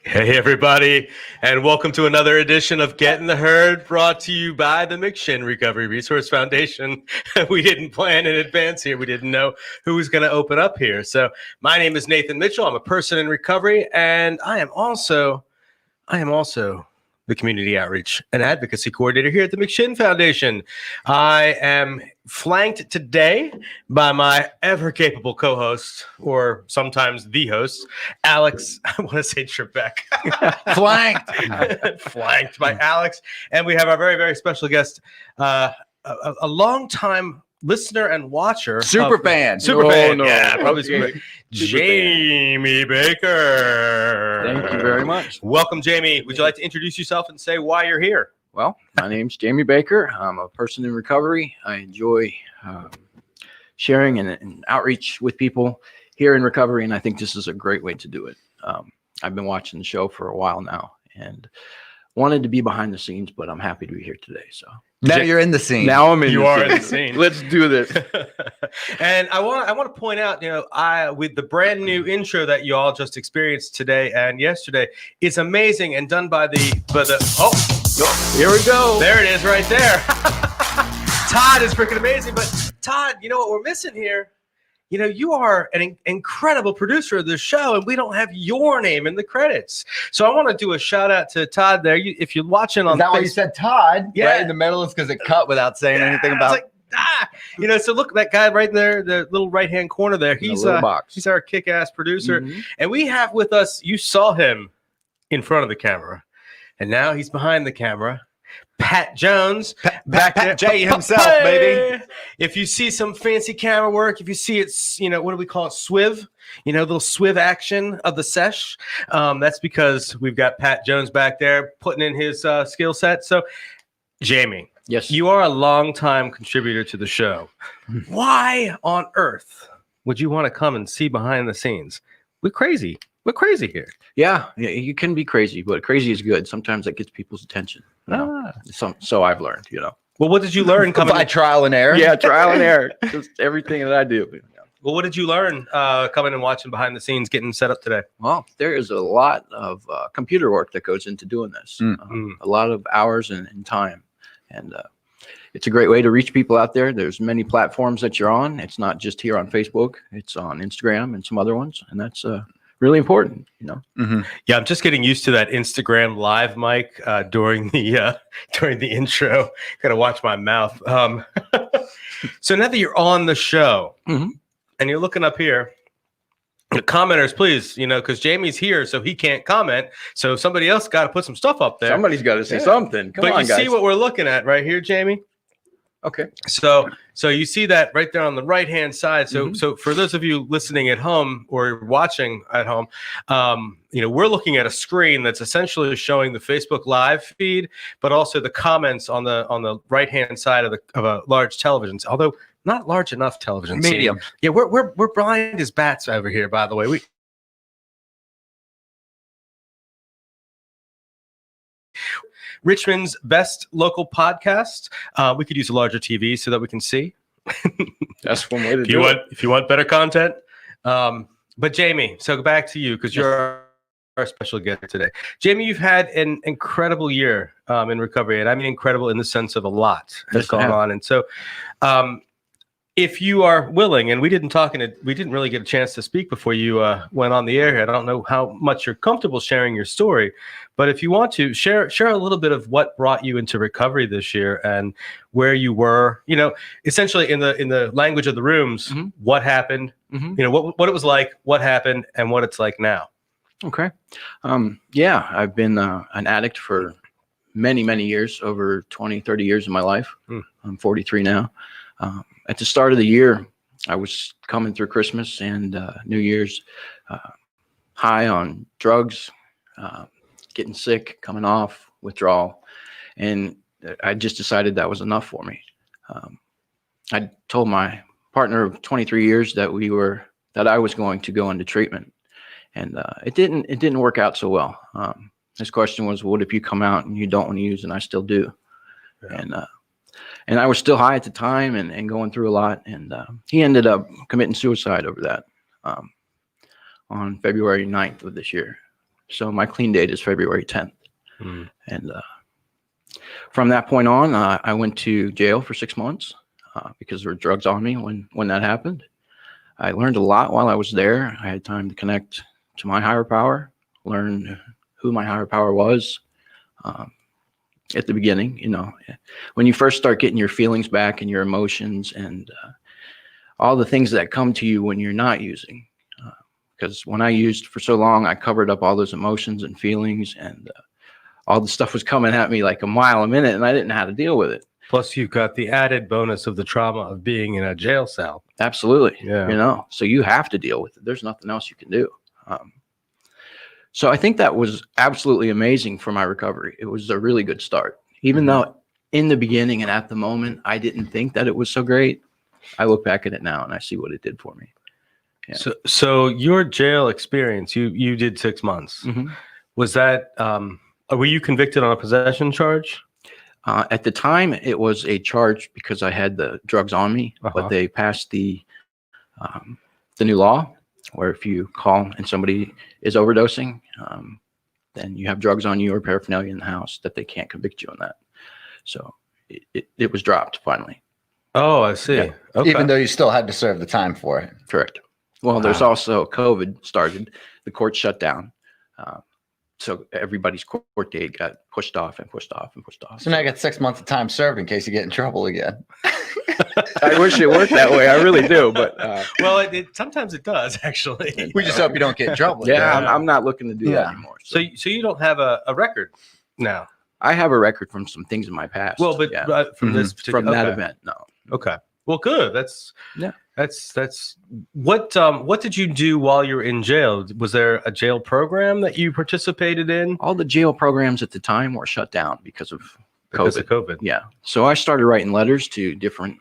Hey, everybody, and welcome to another edition of Get in the Herd, brought to you by the McShin Recovery Resource Foundation. We didn't plan in advance here. We didn't know who was going to open up here. So my name is Nathan Mitchell. I'm a person in recovery, and I am also the Community Outreach and Advocacy Coordinator here at the McShin Foundation. I am flanked today by my ever-capable co-host, or sometimes the host, Alex, I want to say Trebek. Flanked by Alex. And we have our very, very special guest, a long-time listener and watcher. Super fan. Yeah, probably okay. Jamie Baker. Thank you very much. Welcome, Jamie. Would you like to introduce yourself and say why you're here? Well, my name's Jamie Baker. I'm a person in recovery. I enjoy sharing and outreach with people here in recovery, and I think this is a great way to do it. I've been watching the show for a while now and wanted to be behind the scenes, but I'm happy to be here today. So now you're in the scene. Now I'm in. You are in the scene. Let's do this. And I want to point out, with the brand new intro that you all just experienced today and yesterday, it's amazing and done by the Here we go. There it is right there. Todd is freaking amazing. But Todd, you know what we're missing here? You are an incredible producer of this show, and we don't have your name in the credits. So I want to do a shout out to Todd there. If you're watching on Is that why you said Todd? Yeah. Right in the middle is because it cut without saying anything about it. So look, that guy right there, the little right-hand corner there, he's our kick-ass producer. Mm-hmm. And we have with us, you saw him in front of the camera, and now he's behind the camera. Pat Jones, Pat J himself, baby. If you see some fancy camera work, if you see it's, what do we call it? Swiv, little swiv action of the sesh. That's because we've got Pat Jones back there putting in his skill set. So, Jamie, yes, you are a longtime contributor to the show. Why on earth would you want to come and see behind the scenes? We're crazy. We're crazy here. Yeah, you can be crazy, but crazy is good. Sometimes that gets people's attention. So I've learned, Well, what did you learn coming by trial and error? Yeah, trial and error. Just everything that I do. Well, what did you learn coming and watching behind the scenes, getting set up today? Well, there is a lot of computer work that goes into doing this. A lot of hours and time. And it's a great way to reach people out there. There's many platforms that you're on. It's not just here on Facebook. It's on Instagram and some other ones. And that's really important, Mm-hmm. Yeah, I'm just getting used to that Instagram live mic during the intro. Gotta watch my mouth. So now that you're on the show and you're looking up here, the commenters, please, because Jamie's here, so he can't comment. So somebody else got to put some stuff up there. Somebody's got to say something. Come on, you guys. See what we're looking at right here, Jamie? Okay. So you see that right there on the right-hand side. So for those of you listening at home or watching at home, we're looking at a screen that's essentially showing the Facebook Live feed, but also the comments on the right-hand side of a large television. Although not large enough television. Medium. Yeah, we're blind as bats over here, by the way. Richmond's best local podcast. We could use a larger TV so that we can see. That's one way to do it. If you want better content. But Jamie, so back to you because you're our special guest today. Jamie, you've had an incredible year in recovery, and I mean incredible in the sense of a lot has gone on. And so if you are willing, and we didn't really get a chance to speak before you went on the air here. I don't know how much you're comfortable sharing your story, but if you want to share a little bit of what brought you into recovery this year and where you were, essentially in the language of the rooms, what happened, what it was like, what happened, and what it's like now. Okay. Yeah, I've been an addict for many, many years, over 20, 30 years of my life. I'm 43 now. At the start of the year, I was coming through Christmas and New Year's high on drugs, getting sick, coming off, withdrawal. And I just decided that was enough for me. I told my partner of 23 years that I was going to go into treatment, and it didn't work out so well. His question was, what if you come out and you don't want to use, and I still do? Yeah. And I was still high at the time and going through a lot, and he ended up committing suicide over that on February 9th of this year. So my clean date is February 10th. And from that point on, I went to jail for 6 months because there were drugs on me when that happened. I learned a lot while I was there. I had time to connect to my higher power, learn who my higher power was. At the beginning, when you first start getting your feelings back and your emotions and all the things that come to you when you're not using. Because when I used for so long, I covered up all those emotions and feelings, and all the stuff was coming at me like a mile a minute, and I didn't know how to deal with it. Plus, you've got the added bonus of the trauma of being in a jail cell. Absolutely. Yeah. So you have to deal with it. There's nothing else you can do. So I think that was absolutely amazing for my recovery. It was a really good start. Even though in the beginning and at the moment, I didn't think that it was so great, I look back at it now and I see what it did for me. Yeah. So your jail experience, you did 6 months. Was that, were you convicted on a possession charge? At the time, it was a charge because I had the drugs on me, but they passed the new law where if you call and somebody is overdosing, then you have drugs on you or paraphernalia in the house, that they can't convict you on that. So it was dropped finally. Oh, I see. Yeah. Okay. Even though you still had to serve the time for it. Correct. Well, there's also COVID started. The court shut down. So everybody's court date got pushed off and pushed off and pushed off. So now I got 6 months of time served in case you get in trouble again. I wish it worked that way. I really do. But well, it sometimes it does actually. We just hope you don't get in trouble. Yeah, I'm not looking to do that anymore. So you don't have a record now? I have a record from some things in my past. Well, but from this particular, from that event, no. Okay. Well, good. That's what did you do while you were in jail? Was there a jail program that you participated in? All the jail programs at the time were shut down because of COVID. Yeah. So I started writing letters to different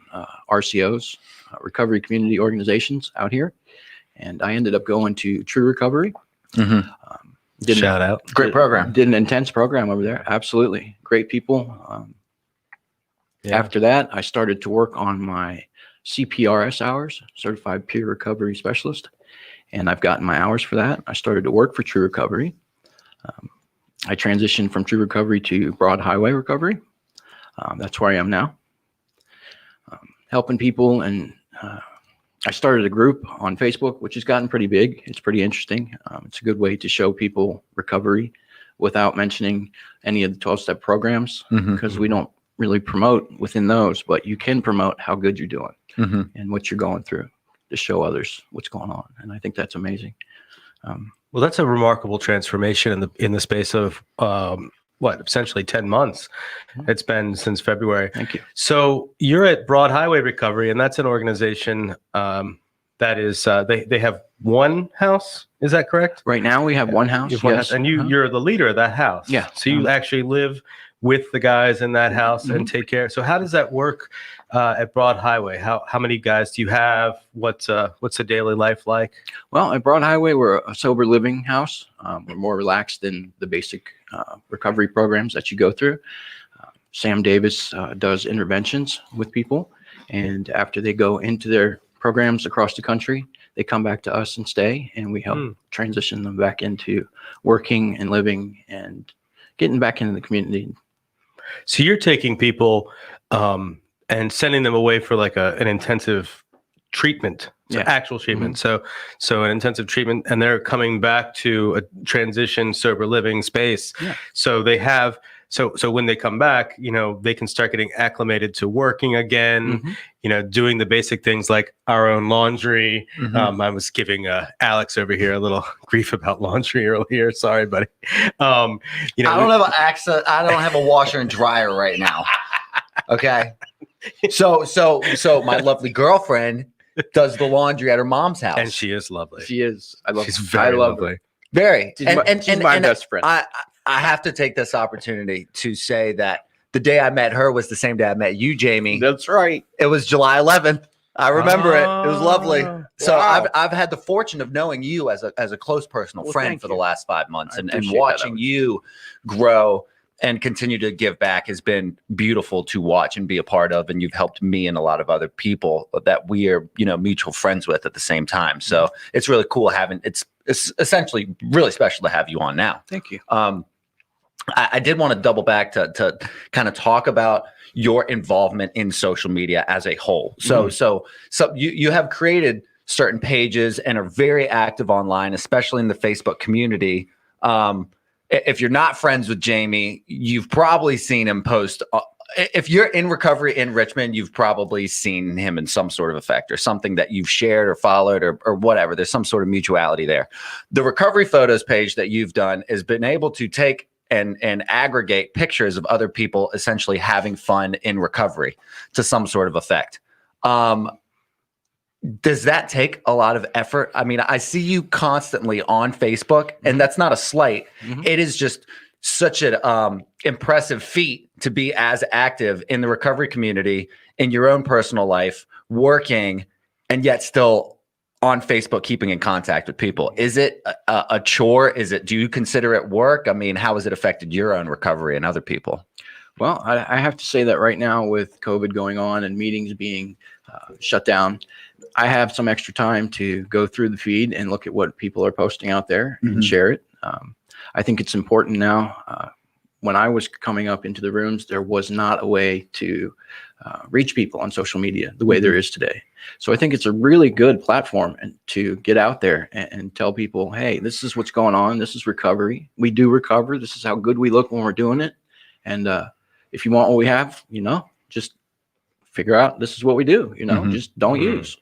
RCOs, recovery community organizations out here, and I ended up going to True Recovery. Shout out. Great program. Did an intense program over there. Absolutely. Great people. After that, I started to work on my CPRS hours, Certified Peer Recovery Specialist, and I've gotten my hours for that. I started to work for True Recovery. I transitioned from True Recovery to Broad Highway Recovery. That's where I am now, helping people. And I started a group on Facebook, which has gotten pretty big. It's pretty interesting. It's a good way to show people recovery without mentioning any of the 12-step programs, because we don't really promote within those, but you can promote how good you're doing and what you're going through to show others what's going on. And I think that's amazing. Well, that's a remarkable transformation in the space of essentially 10 months. It's been since February. Thank you. So you're at Broad Highway Recovery, and that's an organization that is they have one house. Is that correct? Right now we have one house. You have one house, and you're the leader of that house. Yeah. So you actually live with the guys in that house and take care. So how does that work at Broad Highway? How many guys do you have? What's the daily life like? Well, at Broad Highway, we're a sober living house. We're more relaxed than the basic recovery programs that you go through. Sam Davis does interventions with people, and after they go into their programs across the country, they come back to us and stay, and we help transition them back into working and living and getting back into the community. So you're taking people and sending them away for like an intensive treatment, actual treatment. So an intensive treatment, and they're coming back to a transition sober living space. So they have so when they come back, they can start getting acclimated to working again, doing the basic things like our own laundry. I was giving Alex over here a little grief about laundry earlier. Sorry, buddy. I don't have an accent. I don't have a washer and dryer right now. Okay. So my lovely girlfriend does the laundry at her mom's house. And she is lovely. She is. She's very lovely. Her. Very. She's my best friend. I have to take this opportunity to say that the day I met her was the same day I met you, Jamie. That's right. It was July 11th. I remember it. It was lovely. Oh, So wow. I've had the fortune of knowing you as a close personal Well, friend thank for the you. last 5 months, I and appreciate that, watching Alex. you grow and continue to give back has been beautiful to watch and be a part of. And you've helped me and a lot of other people that we are, mutual friends with at the same time. So it's really cool having, it's essentially really special to have you on now. Thank you. I did want to double back to kind of talk about your involvement in social media as a whole. So you have created certain pages and are very active online, especially in the Facebook community. If you're not friends with Jamie, you've probably seen him post. If you're in recovery in Richmond, you've probably seen him in some sort of effect or something that you've shared or followed or whatever. There's some sort of mutuality there. The recovery photos page that you've done has been able to take and aggregate pictures of other people essentially having fun in recovery to some sort of effect. Does that take a lot of effort? I mean, I see you constantly on Facebook, and that's not a slight. Mhm. It is just such an impressive feat to be as active in the recovery community, in your own personal life, working, and yet still on Facebook, keeping in contact with people. Is it a chore? Do you consider it work? I mean, how has it affected your own recovery and other people? Well, I have to say that right now with COVID going on and meetings being shut down, I have some extra time to go through the feed and look at what people are posting out there and share it. I think it's important now. When I was coming up into the rooms, there was not a way to reach people on social media the way there is today. So I think it's a really good platform to get out there and tell people, hey, this is what's going on. This is recovery. We do recover. This is how good we look when we're doing it. And if you want what we have, just figure out this is what we do, just don't use,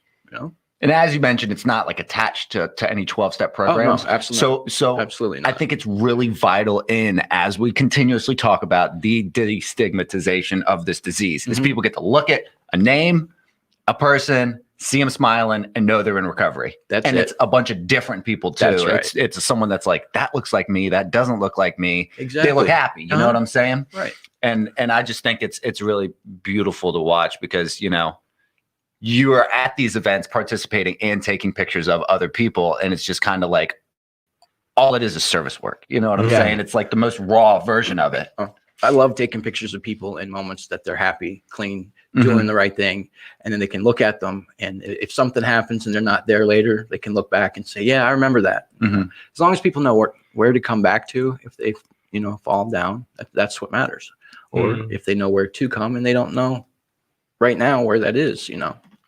And as you mentioned, it's not like attached to any 12-step programs. Oh, no, absolutely. So absolutely not. I think it's really vital as we continuously talk about the destigmatization of this disease, is people get to look at a name, a person, see them smiling, and know they're in recovery. It's a bunch of different people too. That's right. It's someone that's like, that looks like me, that doesn't look like me. Exactly. They look happy. You know what I'm saying? Right. And I just think it's really beautiful to watch because, you are at these events participating and taking pictures of other people. And it's just kind of like, all it is service work. You know what I'm saying? It's like the most raw version of it. I love taking pictures of people in moments that they're happy, clean, doing the right thing. And then they can look at them. And if something happens and they're not there later, they can look back and say, yeah, I remember that. As long as people know where to come back to, if they've, fallen down, that's what matters. Or if they know where to come and they don't know right now where that is,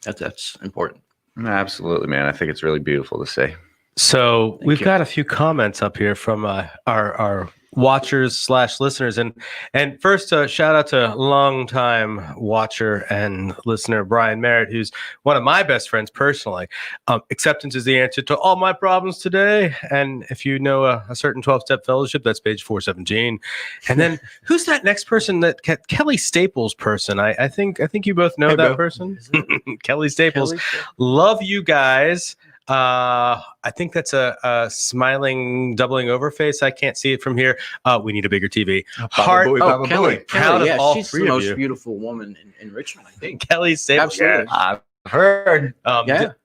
that's important. Absolutely, man. I think it's really beautiful to see. So we've got a few comments up here from our watchers / listeners, and first shout out to longtime watcher and listener Brian Merritt, who's one of my best friends personally. Acceptance is the answer to all my problems today. And if you know a certain 12-step fellowship, that's page 417. And then who's that next person? That Kelly Staples person. I think you both know that person. Kelly Staples. Love you guys. I think that's a smiling, doubling over face. I can't see it from here. We need a bigger TV. Heart. Kelly. Proud of all she's three the of most you. beautiful woman in Richmond, I think. Kelly Staples. Absolutely. I've heard.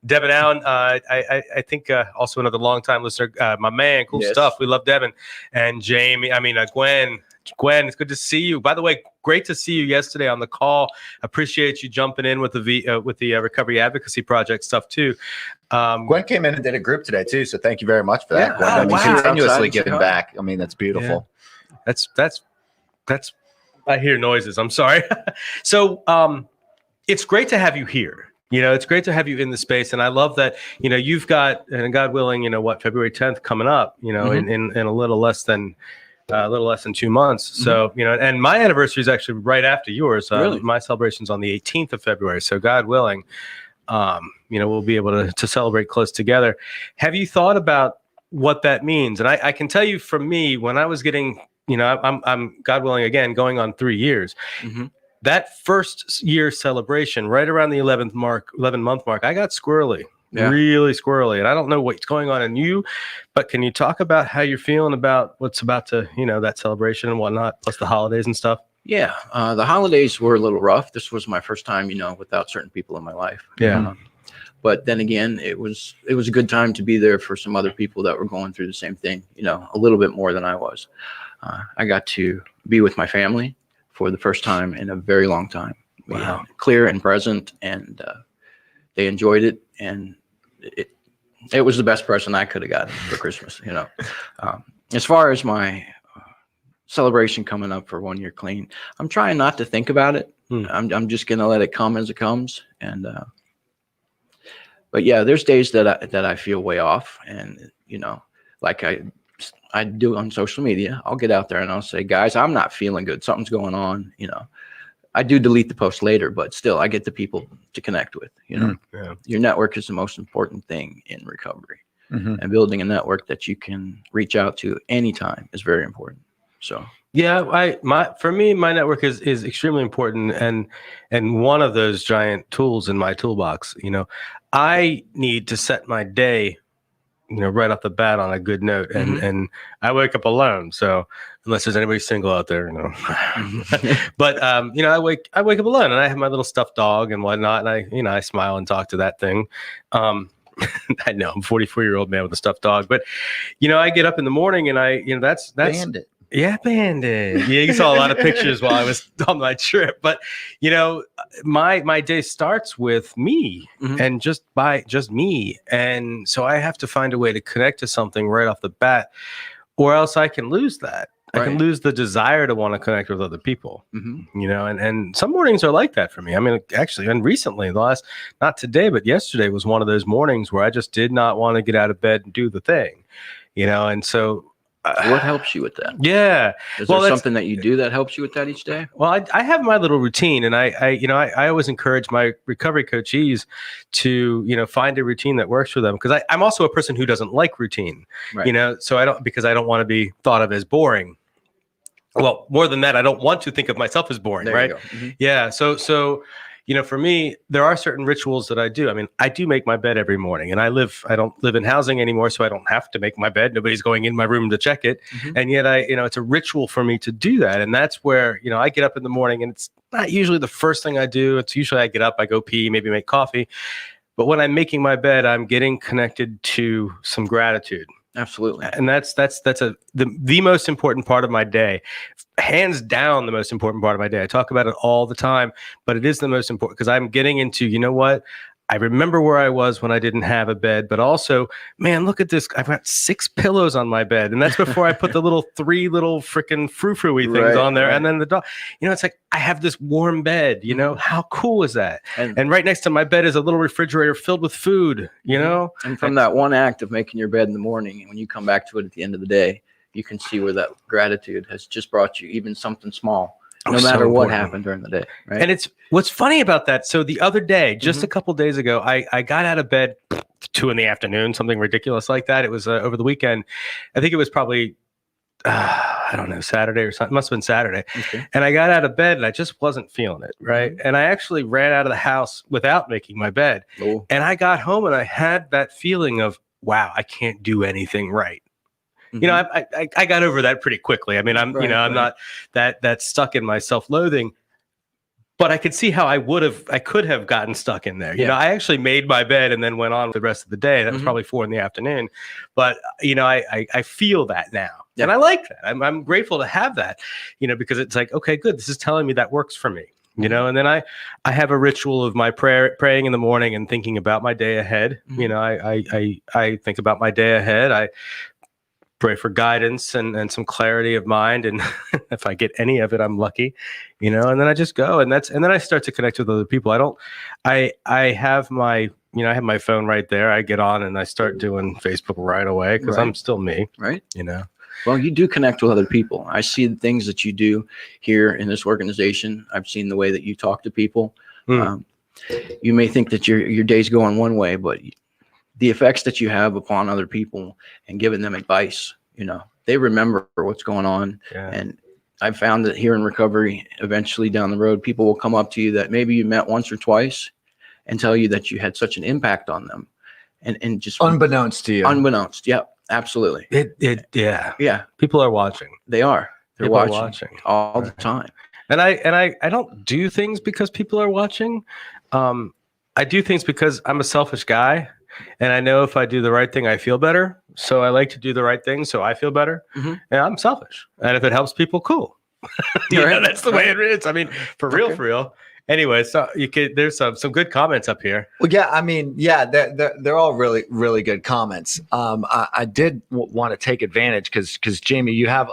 Devin Allen. I think also another longtime listener. My man. Cool stuff. We love Devin and Jamie. Gwen, it's good to see you. By the way, great to see you yesterday on the call. Appreciate you jumping in with the Recovery Advocacy Project stuff too. Gwen came in and did a group today too, so thank you very much for that, Gwen. Oh, wow. Continuously giving back. I mean, that's beautiful. Yeah. That's. I hear noises. I'm sorry. So, it's great to have you here. It's great to have you in the space, and I love that. You've got, and God willing, February 10th coming up. In a little less than. A little less than 2 months. So, and my anniversary is actually right after yours. Really? My celebration's on the 18th of February. So God willing, we'll be able to celebrate close together. Have you thought about what that means? And I can tell you from me, when I was getting, I'm God willing, again, going on 3 years, that first year celebration, right around the 11 month mark, I got squirrely. Really squirrely. And I don't know what's going on in you, but can you talk about how you're feeling about what's about to, that celebration and whatnot, plus the holidays and stuff? Yeah, the holidays were a little rough. This was my first time, without certain people in my life. Yeah. But then again, it was a good time to be there for some other people that were going through the same thing, a little bit more than I was. I got to be with my family for the first time in a very long time. Wow. Clear and present, and they enjoyed it, and it was the best present I could have gotten for Christmas. As far as my celebration coming up for 1 year clean, I'm trying not to think about it. I'm just gonna let it come as it comes, and but yeah, there's days that I feel way off, and like I do on social media, I'll get out there and I'll say, guys, I'm not feeling good. Something's going on. I do delete the post later, but still I get the people to connect with. Yeah. Your network is the most important thing in recovery, and building a network that you can reach out to anytime is very important. So yeah, for me, my network is extremely important, and one of those giant tools in my toolbox. I need to set my day, right off the bat on a good note, and I wake up alone. So unless there's anybody single out there, but I wake up alone, and I have my little stuffed dog and whatnot, and I smile and talk to that thing. I know I'm a 44-year-old man with a stuffed dog, but I get up in the morning and that's Bandit. Yeah, Bandit. Yeah, you saw a lot of pictures while I was on my trip. But my day starts with me and just me. And so I have to find a way to connect to something right off the bat, or else I can lose that. I can lose the desire to want to connect with other people. And some mornings are like that for me. I mean, actually, and recently, not today, but yesterday was one of those mornings where I just did not want to get out of bed and do the thing, and so. What helps you with that? Yeah. Is there something that you do that helps you with that each day? Well, I have my little routine, and I always encourage my recovery coachees to, find a routine that works for them, because I'm also a person who doesn't like routine, so because I don't want to be thought of as boring. Well, more than that, I don't want to think of myself as boring, right? Yeah. So, for me, there are certain rituals that I do. I mean, I do make my bed every morning, and I don't live in housing anymore, so I don't have to make my bed. Nobody's going in my room to check it. And yet it's a ritual for me to do that. And that's where, I get up in the morning, and it's not usually the first thing I do. It's usually I get up, I go pee, maybe make coffee. But when I'm making my bed, I'm getting connected to some gratitude. Absolutely. And that's the most important part of my day. Hands down, the most important part of my day. I talk about it all the time, but it is the most important, because I'm getting into, I remember where I was when I didn't have a bed, but also, man, look at this. I've got 6 pillows on my bed. And that's before I put the 3 little freaking frou-frou-y things on there. Right. And then the dog, it's like, I have this warm bed, how cool is that? And right next to my bed is a little refrigerator filled with food, And from that one act of making your bed in the morning, and when you come back to it at the end of the day, you can see where that gratitude has just brought you even something small. No matter what happened during the day, right? And it's what's funny about that. So the other day, just a couple days ago, I got out of bed 2 p.m, something ridiculous like that. It was over the weekend. I think it was probably, I don't know, Saturday or something. It must have been Saturday. Okay. And I got out of bed and I just wasn't feeling it, right? And I actually ran out of the house without making my bed. Oh. And I got home and I had that feeling of, wow, I can't do anything right. I got over that pretty quickly. I mean, I'm not that stuck in my self-loathing, but I could see how I could have gotten stuck in there. I actually made my bed and then went on with the rest of the day. That was probably 4 p.m. But, I feel that now. Yeah. And I like that. I'm grateful to have that, because it's like, okay, good. This is telling me that works for me. And then I have a ritual of my praying in the morning and thinking about my day ahead. I think about my day ahead. I pray for guidance and some clarity of mind, and if I get any of it, I'm lucky, and then I just go, and then I start to connect with other people. I have my phone right there. I get on and I start doing Facebook right away, because I'm still me, right? Well, you do connect with other people. I see the things that you do here in this organization. I've seen the way that you talk to people. You may think that your day's going one way, but the effects that you have upon other people and giving them advice, they remember what's going on. Yeah. And I've found that here in recovery, eventually down the road, people will come up to you that maybe you met once or twice and tell you that you had such an impact on them. And just unbeknownst to you. Unbeknownst. Yeah, absolutely. Yeah. Yeah. People are watching. They are. They're watching all the time. And I don't do things because people are watching. I do things because I'm a selfish guy, and I know if I do the right thing, I feel better. So I like to do the right thing so I feel better. And I'm selfish. And if it helps people, cool. That's the way it is. I mean, for real. Anyway, so there's some good comments up here. Well, yeah, I mean, yeah, they're all really, really good comments. I did want to take advantage because Jamie, you have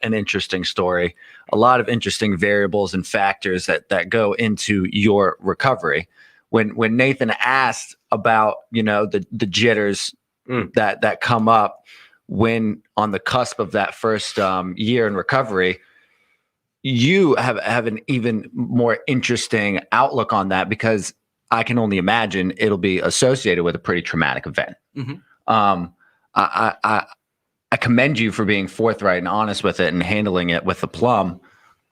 an interesting story, a lot of interesting variables and factors that go into your recovery. When Nathan asked about, the jitters that come up when on the cusp of that first year in recovery, you have an even more interesting outlook on that, because I can only imagine it'll be associated with a pretty traumatic event. I commend you for being forthright and honest with it and handling it with aplomb.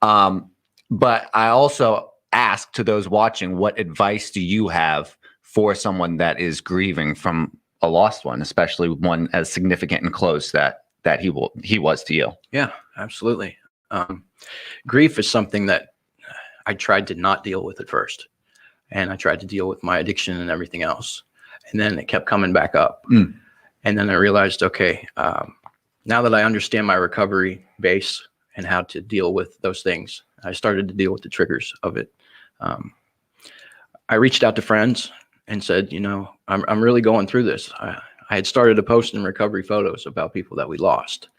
But I also ask to those watching, what advice do you have for someone that is grieving from a lost one, especially one as significant and close that he was to you? Yeah, absolutely. Grief is something that I tried to not deal with at first, and I tried to deal with my addiction and everything else, and then it kept coming back up. And then I realized, okay, now that I understand my recovery base and how to deal with those things, I started to deal with the triggers of it. I reached out to friends and said, I'm really going through this. I had started a post in Recovery Photos about people that we lost.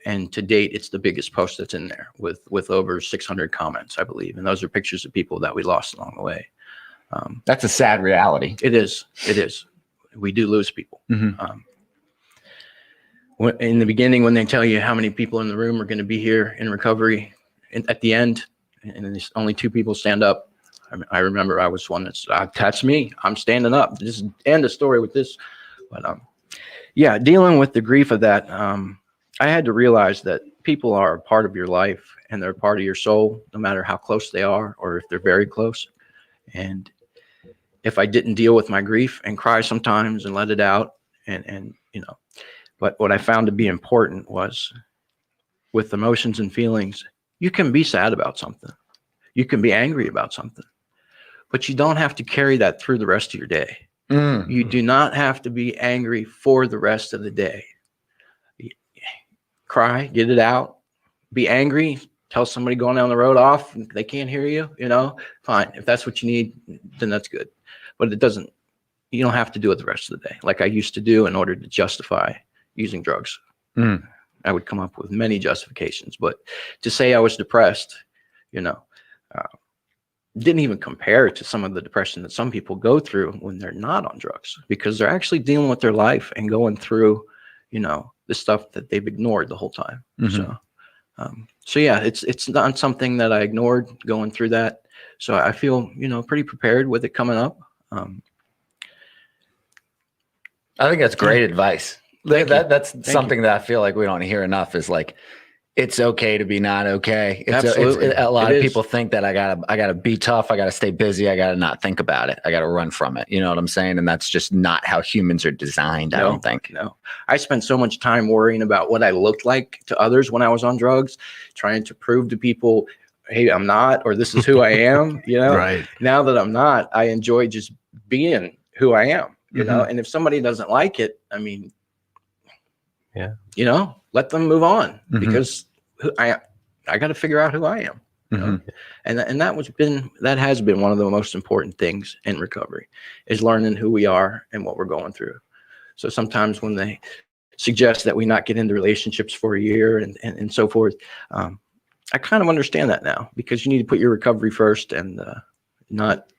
And to date, it's the biggest post that's in there with over 600 comments, I believe. And those are pictures of people that we lost along the way. That's a sad reality. It is. We do lose people. In the beginning, when they tell you how many people in the room are going to be here in recovery, at the end, and there's only 2 people stand up, I remember I was one that's me. I'm standing up. Just end the story with this. But yeah, dealing with the grief of that, I had to realize that people are a part of your life and they're a part of your soul, no matter how close they are or if they're very close. And if I didn't deal with my grief and cry sometimes and let it out, but what I found to be important was, with emotions and feelings, you can be sad about something. You can be angry about something, but you don't have to carry that through the rest of your day. You do not have to be angry for the rest of the day. Cry, get it out, be angry, tell somebody going down the road off, they can't hear you, fine. If that's what you need, then that's good. But you don't have to do it the rest of the day, like I used to do in order to justify using drugs. I would come up with many justifications, but to say I was depressed, didn't even compare to some of the depression that some people go through when they're not on drugs, because they're actually dealing with their life and going through, the stuff that they've ignored the whole time. So yeah, it's not something that I ignored going through that. So I feel, pretty prepared with it coming up. I think that's great advice. That's something that I feel like we don't hear enough, is like, it's okay to be not okay. Absolutely. A lot of people think that I gotta be tough. I gotta stay busy. I gotta not think about it. I gotta run from it. You know what I'm saying? And that's just not how humans are designed. I don't think. No, I spent so much time worrying about what I looked like to others when I was on drugs, trying to prove to people, hey, I'm not, or this is who I am. Right. Now that I'm not, I enjoy just being who I am. And if somebody doesn't like it, I mean, let them move on, because I got to figure out who I am. And that has been one of the most important things in recovery, is learning who we are and what we're going through. So sometimes when they suggest that we not get into relationships for a year and so forth, I kind of understand that now, because you need to put your recovery first and not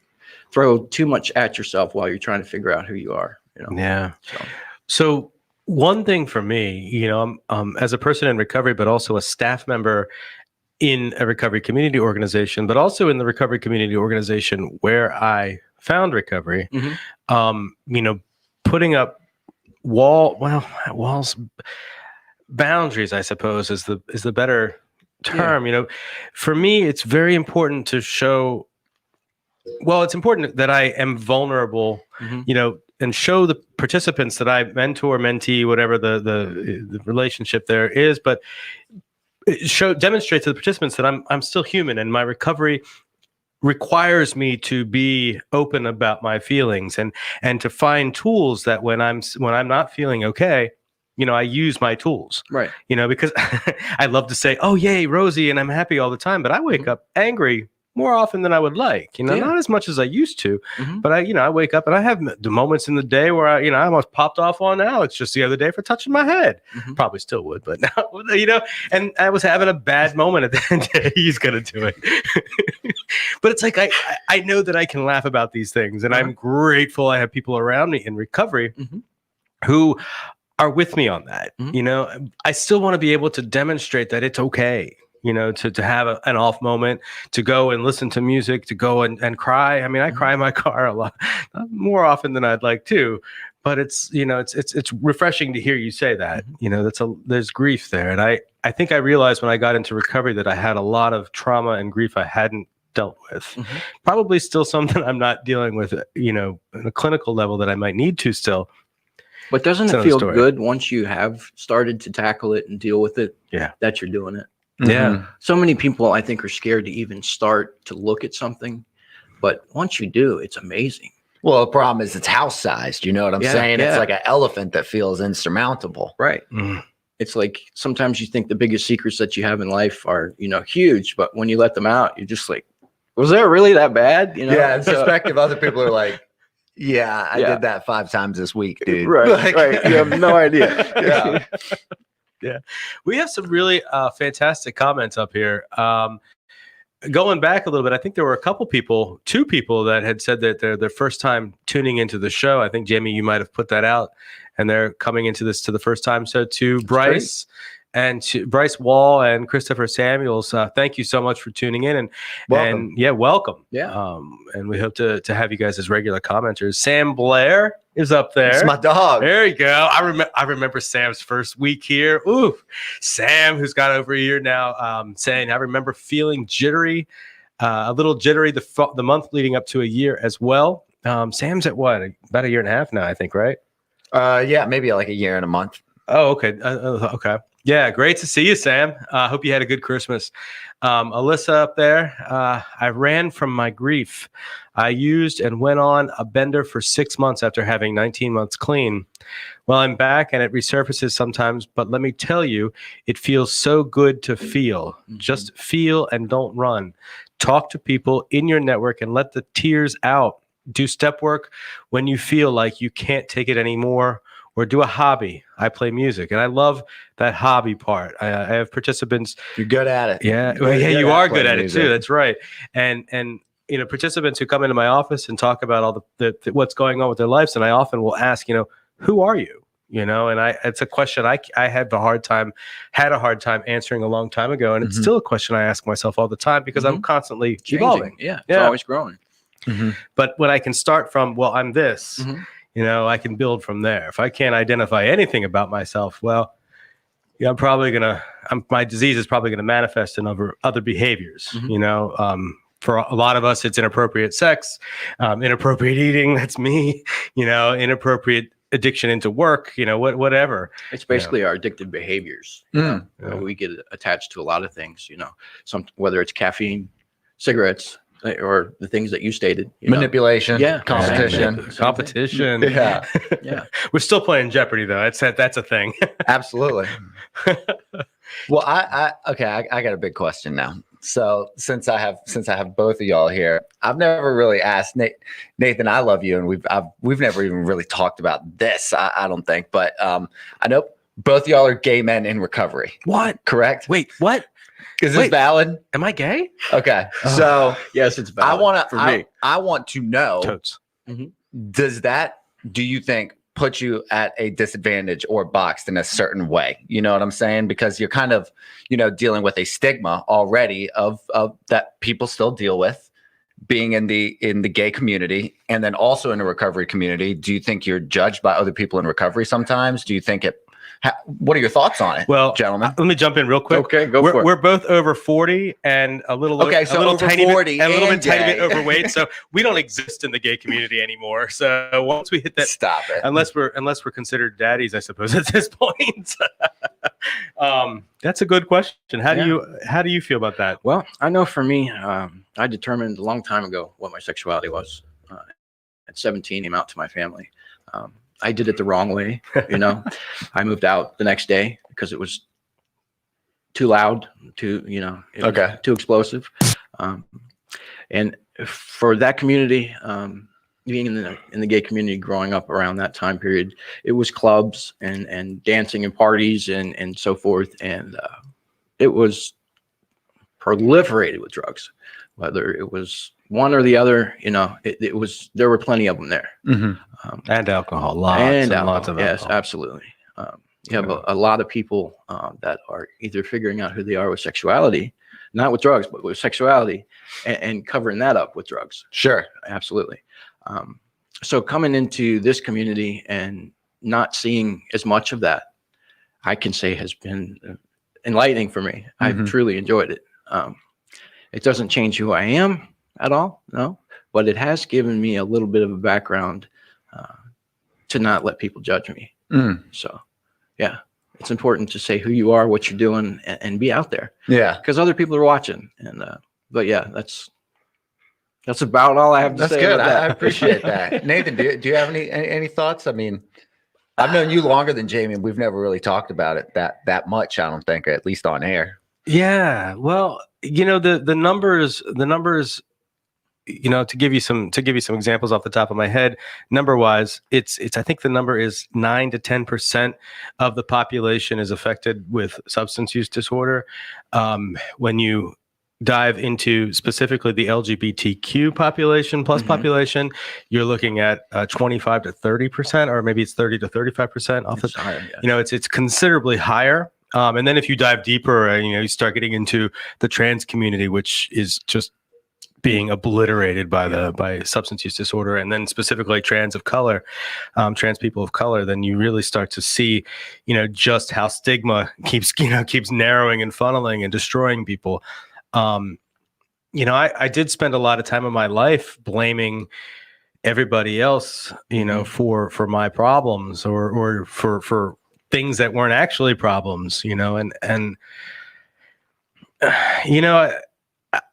throw too much at yourself while you're trying to figure out who you are. Yeah. So one thing for me, I'm as a person in recovery, but also a staff member in a recovery community organization, but also in the recovery community organization where I found recovery, putting up walls, boundaries, I suppose, is the better term. For me, it's very important to show, it's important that I am vulnerable, and show the participants that I mentor, mentee, whatever the relationship there is. But demonstrate to the participants that I'm still human, and my recovery requires me to be open about my feelings and to find tools that when I'm not feeling okay, I use my tools, Right. Because I love to say, oh, yay, Rosie, and I'm happy all the time. But I wake up angry more often than I would like, not as much as I used to. But I wake up and I have the moments in the day where I almost popped off on Alex just the other day for touching my head. Probably still would, but now, and I was having a bad moment at the end of the day. He's going to do it. But it's like, I know that I can laugh about these things, and I'm grateful I have people around me in recovery who are with me on that. I still want to be able to demonstrate that it's okay, to have an off moment, to go and listen to music, to go and cry. I mean, I cry in my car a lot, more often than I'd like to, but it's refreshing to hear you say that. There's grief there. And I think I realized when I got into recovery that I had a lot of trauma and grief I hadn't dealt with. Probably still something I'm not dealing with, in a clinical level that I might need to still. But doesn't it feel good once you have started to tackle it and deal with it? Yeah. That you're doing it. Yeah. So many people, I think, are scared to even start to look at something. But once you do, it's amazing. Well, the problem is it's house sized. You know what I'm saying? It's like an elephant that feels insurmountable. Right. It's like sometimes you think the biggest secrets that you have in life are, huge. But when you let them out, you're just like, was that really that bad? Yeah. In perspective, other people are like, yeah, I did that 5 times this week, dude. Right. Right. You have no idea. Yeah. We have some really fantastic comments up here. Going back a little bit, I think there were two people that had said that they're their first time tuning into the show. I think, Jamie, you might have put that out, and they're coming into this to the first time. So to Bryce and to Bryce Wall and Christopher Samuels, thank you so much for tuning in, and welcome. Yeah. And we hope to have you guys as regular commenters. Sam Blair is up there. It's my dog. There you go. I remember Sam's first week here. Ooh, Sam, who's got over a year now, saying, I remember feeling jittery, a little jittery the month leading up to a year as well. Sam's at what? About a year and a half now, I think, right? Yeah, maybe like a year and a month. Oh, okay. Okay. Yeah, great to see you, Sam. Hope you had a good Christmas. Alyssa up there. I ran from my grief. I used and went on a bender for 6 months after having 19 months clean. Well, I'm back and it resurfaces sometimes, but let me tell you, it feels so good to feel. Just feel and don't run. Talk to people in your network and let the tears out. Do step work when you feel like you can't take it anymore. Or do a hobby. I play music, and I love that hobby part. I have participants. You're good at it. Yeah, you are good at it too. That's right. And participants who come into my office and talk about all the what's going on with their lives, and I often will ask, who are you? And it's a question I had a hard time answering a long time ago, and it's still a question I ask myself all the time because I'm constantly evolving. Yeah, it's always growing. But when I can start from, well, I'm this. I can build from there. If I can't identify anything about myself, well, my disease is probably going to manifest in other behaviors. For a lot of us, it's inappropriate sex, inappropriate eating. That's me. Inappropriate addiction into work. Whatever. It's basically our addictive behaviors. We get attached to a lot of things. Whether it's caffeine, cigarettes, or the things that you stated. Manipulation. Yeah. Competition. Yeah. Yeah. We're still playing Jeopardy though. That's a thing. Absolutely. Well, I got a big question now. So since I have both of y'all here, I've never really asked Nathan, I love you. And we've never even really talked about this. I don't think, but I know both of y'all are gay men in recovery. What? Correct? Wait, what? Is this valid? Am I gay? Okay. So yes, it's valid. I want to know, Totes. Do you think put you at a disadvantage or boxed in a certain way? You know what I'm saying? Because you're kind of, dealing with a stigma already of that people still deal with being in the gay community and then also in the recovery community. Do you think you're judged by other people in recovery sometimes? Do you think what are your thoughts on it? Well, gentlemen, let me jump in real quick. Okay, for it. We're both over 40 and a little over 40 and a little bit tiny bit overweight. So we don't exist in the gay community anymore. So once we hit that, stop it. Unless we're considered daddies, I suppose at this point. That's a good question. How Yeah. do you feel about that? Well, I know for me, I determined a long time ago what my sexuality was. At 17, came out to my family. I did it the wrong way. I moved out the next day because it was too loud, too, it was too explosive. And for that community, being in the gay community, growing up around that time period, it was clubs and dancing and parties and so forth. And it was proliferated with drugs, whether it was one or the other, there were plenty of them there. And alcohol, lots of alcohol. Yes, absolutely. You have a lot of people that are either figuring out who they are with sexuality, not with drugs, but with sexuality, and covering that up with drugs. Sure. Absolutely. So coming into this community and not seeing as much of that, I can say has been enlightening for me. I've truly enjoyed it. It doesn't change who I am at all, no, but it has given me a little bit of a background to not let people judge me. So, yeah, it's important to say who you are, what you're doing, and be out there. Yeah, because other people are watching. And but yeah, that's about all I have to say. That's good. About that. I appreciate that. Nathan, do you have any thoughts? I mean, I've known you longer than Jamie, and we've never really talked about it that much. I don't think, at least on air. Yeah, well, the numbers, to give you some examples off the top of my head, number wise, it's I think the number is 9 to 10% of the population is affected with substance use disorder. When you dive into specifically the LGBTQ population plus population, you're looking at 25 to 30%, or maybe it's 30 to 35% off the higher, yeah. It's considerably higher. And then if you dive deeper, you start getting into the trans community, which is just being obliterated by substance use disorder, and then specifically trans people of color, then you really start to see, just how stigma keeps narrowing and funneling and destroying people. I did spend a lot of time in my life blaming everybody else, for my problems or for things that weren't actually problems, and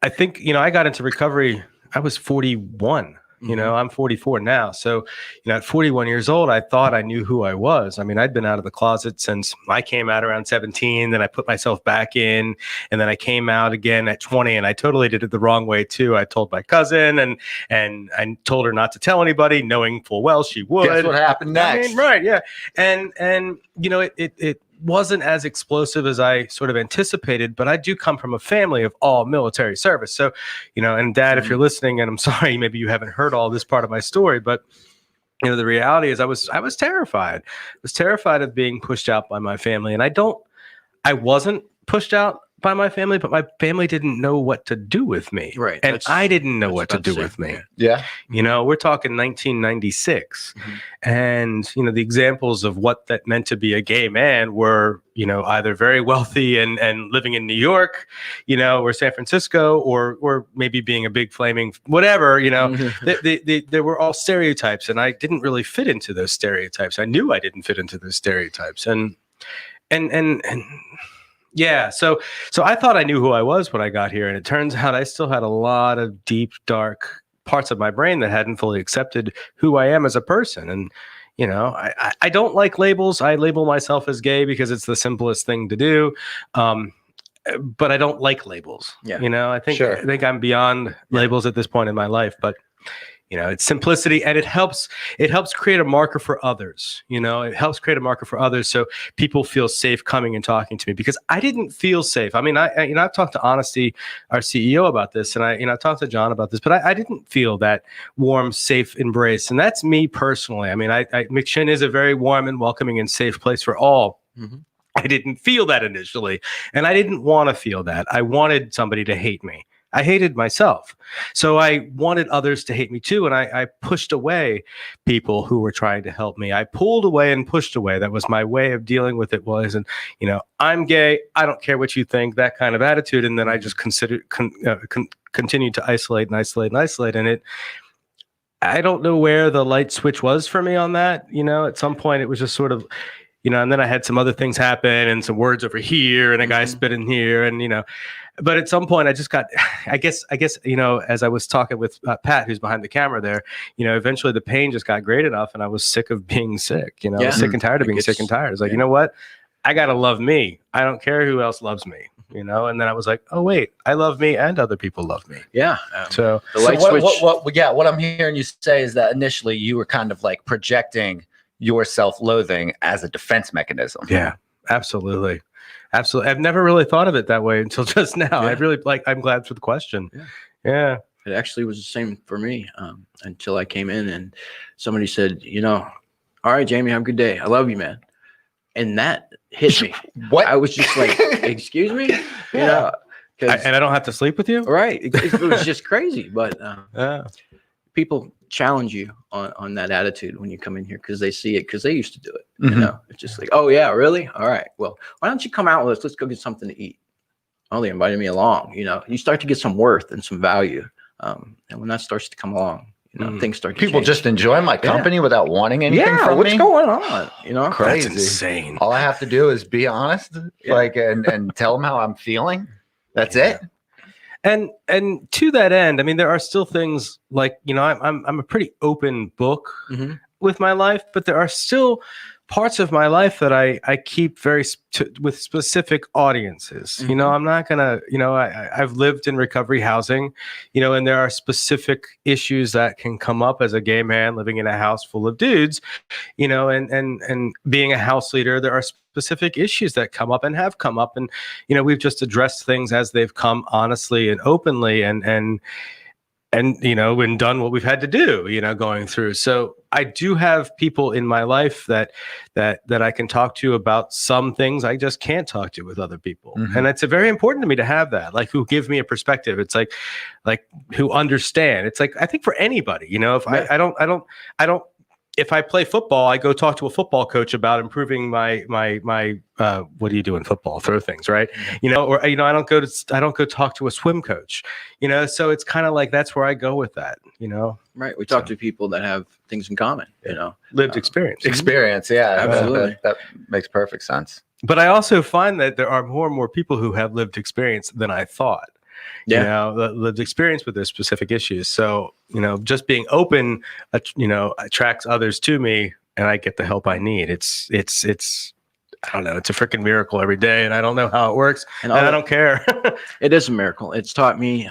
I think, I got into recovery, I was 41, I'm 44 now. So, at 41 years old, I thought I knew who I was. I mean, I'd been out of the closet since I came out around 17, then I put myself back in, and then I came out again at 20, and I totally did it the wrong way too. I told my cousin and I told her not to tell anybody, knowing full well she would. Guess what happened next? I mean, right. Yeah. And it wasn't as explosive as I sort of anticipated, but I do come from a family of all military service. So, and Dad, if you're listening, and I'm sorry, maybe you haven't heard all this part of my story, but the reality is I was terrified. I was terrified of being pushed out by my family. And I wasn't pushed out by my family, but my family didn't know what to do with me. Right. And I didn't know what to do with me. Yeah. We're talking 1996. And, the examples of what that meant to be a gay man were, either very wealthy and living in New York, or San Francisco, or maybe being a big flaming whatever, they were all stereotypes, and I didn't really fit into those stereotypes. I knew I didn't fit into those stereotypes. And yeah, so I thought I knew who I was when I got here, and it turns out I still had a lot of deep, dark parts of my brain that hadn't fully accepted who I am as a person. And I don't like labels. I label myself as gay because it's the simplest thing to do, but I don't like labels. Yeah, I think I'm beyond labels at this point in my life, but. It's simplicity, and it helps create a marker for others. It helps create a marker for others, so people feel safe coming and talking to me, because I didn't feel safe. I mean, I've talked to Honesty, our CEO, about this, and I talked to John about this, but I didn't feel that warm, safe embrace, and that's me personally. I mean, McShin is a very warm and welcoming and safe place for all. I didn't feel that initially, and I didn't want to feel that. I wanted somebody to hate me. I hated myself. So I wanted others to hate me too. And I pushed away people who were trying to help me. I pulled away and pushed away. That was my way of dealing with it was, and I'm gay. I don't care what you think, that kind of attitude. And then I just continued to isolate and isolate and isolate. And I don't know where the light switch was for me on that. At some point it was just sort of, and then I had some other things happen and some words over here and a guy spit in here and, but at some point I just got, I guess, as I was talking with Pat, who's behind the camera there, eventually the pain just got great enough and I was sick of being sick, I was sick and tired of being sick and tired. It's like, you know what? I got to love me. I don't care who else loves me, and then I was like, oh wait, I love me and other people love me. Yeah. So the light switch. What I'm hearing you say is that initially you were kind of like projecting your self-loathing as a defense mechanism. Yeah, absolutely. Absolutely. I've never really thought of it that way until just now. Yeah. I'm glad for the question. Yeah. It actually was the same for me until I came in and somebody said, all right, Jamie, have a good day. I love you, man. And that hit me. What? I was just like, excuse me? And I don't have to sleep with you? Right. It was just crazy. But people challenge you on that attitude when you come in here because they see it because they used to do it. It's just like, oh yeah, really? All right. Well, why don't you come out with us? Let's go get something to eat. Oh, they invited me along. You start to get some worth and some value. And when that starts to come along, things start to people change. just enjoy my company without wanting anything from what's me. going on? Crazy. That's insane. All I have to do is be honest, and tell them how I'm feeling. That's it. And to that end, I mean, there are still things like, I'm a pretty open book with my life, but there are still parts of my life that I keep with specific audiences. I'm not gonna, I've lived in recovery housing, and there are specific issues that can come up as a gay man living in a house full of dudes, and being a house leader, there are specific issues that come up and have come up. And, we've just addressed things as they've come honestly and openly and done what we've had to do, going through. So I do have people in my life that I can talk to about some things I just can't talk to with other people. And it's very important to me to have that, like, who give me a perspective. It's like who understand. It's like, I think for anybody, if I don't, if I play football, I go talk to a football coach about improving my what do you do in football? Throw things, right? Or I don't go talk to a swim coach, so it's kind of like, that's where I go with that, Right. We talk to people that have things in common, lived experience. Yeah, absolutely. That makes perfect sense. But I also find that there are more and more people who have lived experience than I thought. Lived experience with their specific issues. So, just being open, attracts others to me, and I get the help I need. It's I don't know. It's a freaking miracle every day, and I don't know how it works, and I don't care. It is a miracle. It's taught me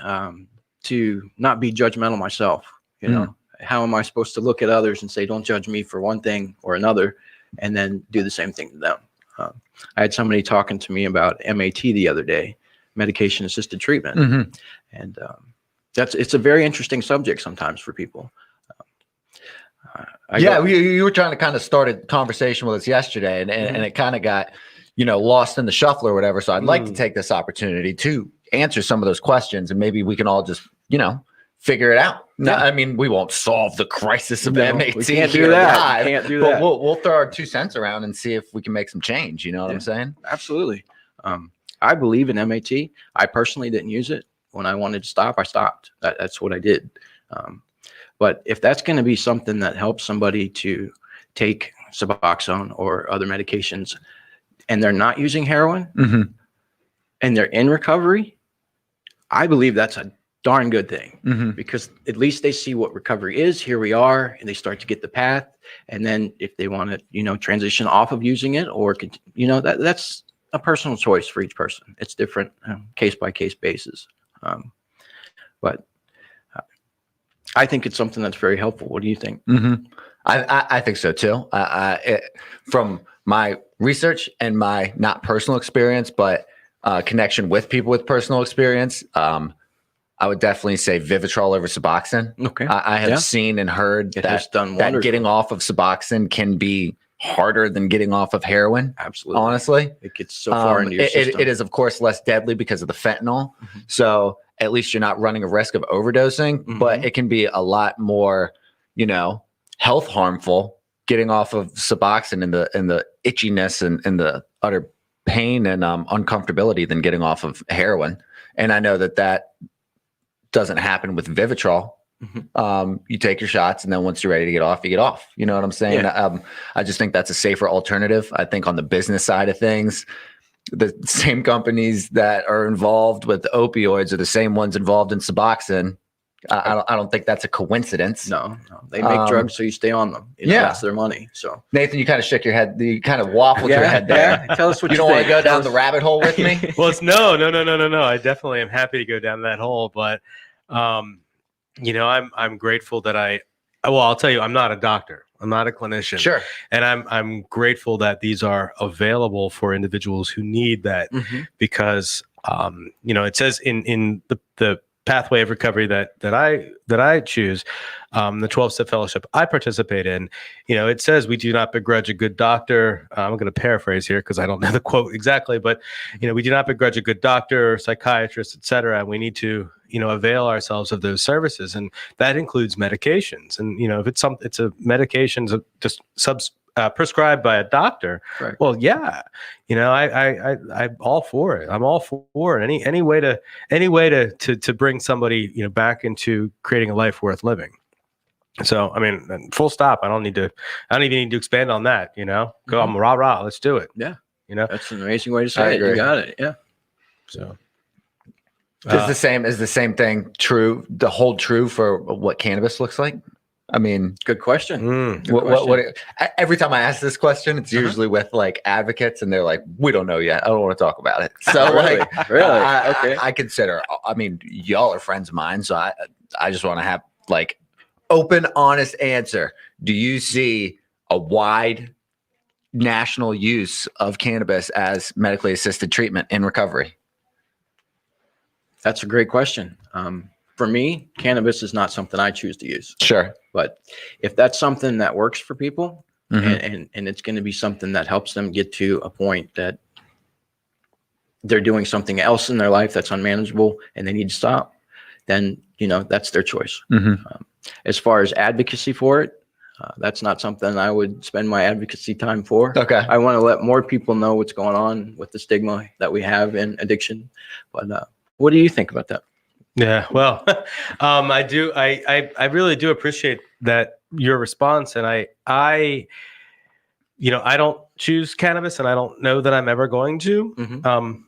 to not be judgmental myself. How am I supposed to look at others and say, don't judge me for one thing or another, and then do the same thing to them? I had somebody talking to me about MAT the other day, medication assisted treatment. And it's a very interesting subject sometimes for people. You were trying to kind of start a conversation with us yesterday, and it kind of got, lost in the shuffle or whatever. So I'd like to take this opportunity to answer some of those questions, and maybe we can all just, figure it out. No, I mean, we won't solve the crisis of MAT. We can't do that. Can't do that. But we'll throw our 2 cents around and see if we can make some change. You know what I'm saying? Absolutely. I believe in MAT. I personally didn't use it. When I wanted to stop, I stopped. That's what I did. But if that's going to be something that helps somebody to take Suboxone or other medications, and they're not using heroin, and they're in recovery, I believe that's a darn good thing, because at least they see what recovery is. Here we are, and they start to get the path. And then if they want to, transition off of using it, or that's a personal choice for each person. It's different, case by case basis. But I think it's something that's very helpful. What do you think? I think so too. From my research and my not personal experience, but connection with people with personal experience, I would definitely say Vivitrol over Suboxone. Okay. I have seen and heard that getting off of Suboxone can be harder than getting off of heroin. Absolutely. Honestly, it gets so far into your system. It is, of course, less deadly because of the fentanyl. So at least you're not running a risk of overdosing, but it can be a lot more, health harmful getting off of Suboxone and the itchiness and the utter pain and uncomfortability than getting off of heroin. And I know that doesn't happen with Vivitrol. You take your shots, and then once you're ready to get off, you get off. You know what I'm saying? Yeah. I just think that's a safer alternative. I think on the business side of things, the same companies that are involved with opioids are the same ones involved in Suboxone. I don't think that's a coincidence. No, they make drugs so you stay on them. You know, that's their money. So Nathan, you kind of shook your head. You kind of waffled your head there. Tell us what you don't want to think. go down the rabbit hole with me. Well, it's no. I definitely am happy to go down that hole, but I'm grateful that I'll tell you, I'm not a doctor. I'm not a clinician. Sure. And I'm grateful that these are available for individuals who need that, because it says in the pathway of recovery that I choose, the 12-step fellowship I participate in, it says we do not begrudge a good doctor. I'm going to paraphrase here because I don't know the quote exactly, but we do not begrudge a good doctor, psychiatrist, et cetera. And we need to avail ourselves of those services, and that includes medications. And if it's a medication just prescribed by a doctor, right. Well, yeah, I'm all for it. I'm all for it. Any way to bring somebody back into creating a life worth living. So I mean, full stop. I don't even need to expand on that. Go, I'm rah, let's do it. Yeah, that's an amazing way to say it. You got it. Yeah. So. Is the same thing true? The hold true for what cannabis looks like? I mean, good question. Every time I ask this question, it's usually with like advocates, and they're like, "We don't know yet. I don't want to talk about it." So, really? Okay. I consider. I mean, y'all are friends of mine, so I just want to have like open, honest answer. Do you see a wide national use of cannabis as medically assisted treatment in recovery? That's a great question. For me, cannabis is not something I choose to use. Sure. But if that's something that works for people, and it's going to be something that helps them get to a point that they're doing something else in their life that's unmanageable and they need to stop, then, that's their choice. As far as advocacy for it, that's not something I would spend my advocacy time for. Okay. I want to let more people know what's going on with the stigma that we have in addiction. But what do you think about that? Yeah, well, I do. I really do appreciate that, your response. And I don't choose cannabis, and I don't know that I'm ever going to.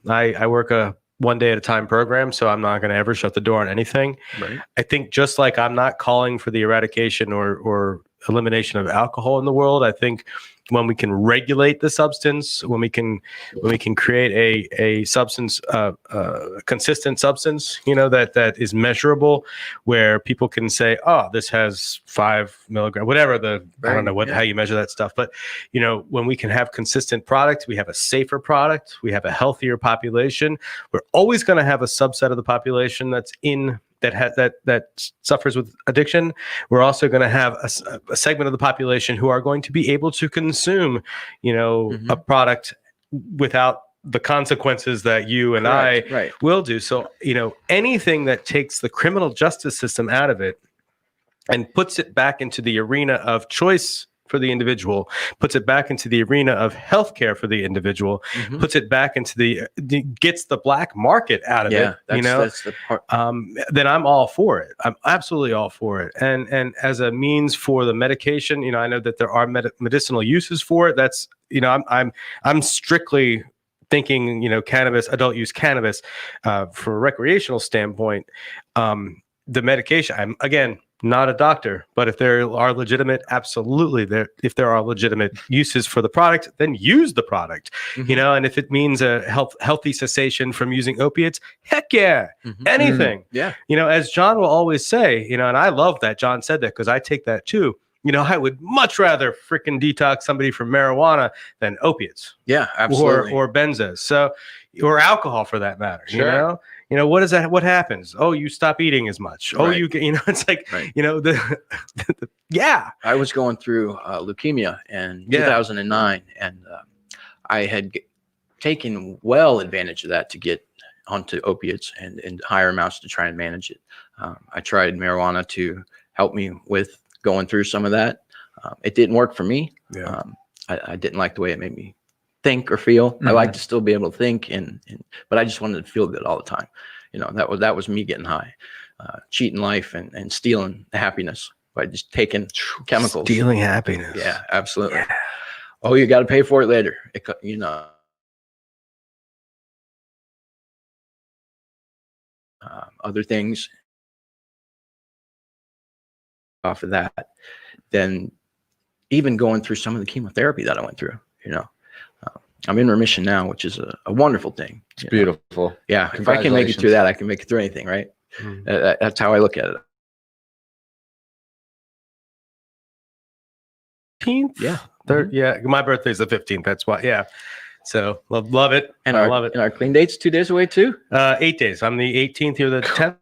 I work a 1 day at a time program, so I'm not going to ever shut the door on anything. Right. I think just like I'm not calling for the eradication or elimination of alcohol in the world, I think when we can regulate the substance, when we can create a substance, consistent substance, that is measurable, where people can say, oh, this has 5 milligrams, whatever I don't know how you measure that stuff, but when we can have consistent product, we have a safer product, we have a healthier population. We're always going to have a subset of the population that suffers with addiction. We're also going to have a segment of the population who are going to be able to consume, a product without the consequences that you and I will do. So, anything that takes the criminal justice system out of it and puts it back into the arena of choice for the individual, puts it back into the arena of healthcare for the individual, puts it back into gets the black market out of it. That's the part. Then I'm all for it. I'm absolutely all for it. And as a means for the medication, I know that there are medicinal uses for it. That's, I'm strictly thinking, cannabis, adult use cannabis, for a recreational standpoint. The medication, I'm again not a doctor, but if there are legitimate, if there are legitimate uses for the product, then use the product, and if it means a healthy cessation from using opiates, heck yeah, anything. Yeah. As John will always say, and I love that John said that, because I take that too. I would much rather freaking detox somebody from marijuana than opiates. Yeah, absolutely. Or benzos. So, or alcohol for that matter. Sure. What is that? What happens? Oh, you stop eating as much. Oh, you get, it's like, yeah. I was going through leukemia in 2009, and I had taken well advantage of that to get onto opiates and higher amounts to try and manage it. I tried marijuana to help me with going through some of that. It didn't work for me. Yeah. I didn't like the way it made me think or feel. I like to still be able to think, but I just wanted to feel good all the time. That was me getting high. cheating life and stealing happiness by just taking chemicals. Stealing happiness. Yeah, absolutely. Yeah. Oh, you got to pay for it later. Other things off of that, then even going through some of the chemotherapy that I went through, I'm in remission now, which is a wonderful thing. It's beautiful. Yeah. If I can make it through that, I can make it through anything, right? That's how I look at it. 15th? Yeah. Third, yeah. My birthday's the 15th. That's why. Yeah. So love it. And I love it. And our clean date's 2 days away too. 8 days. I'm the 18th. You're the 10th.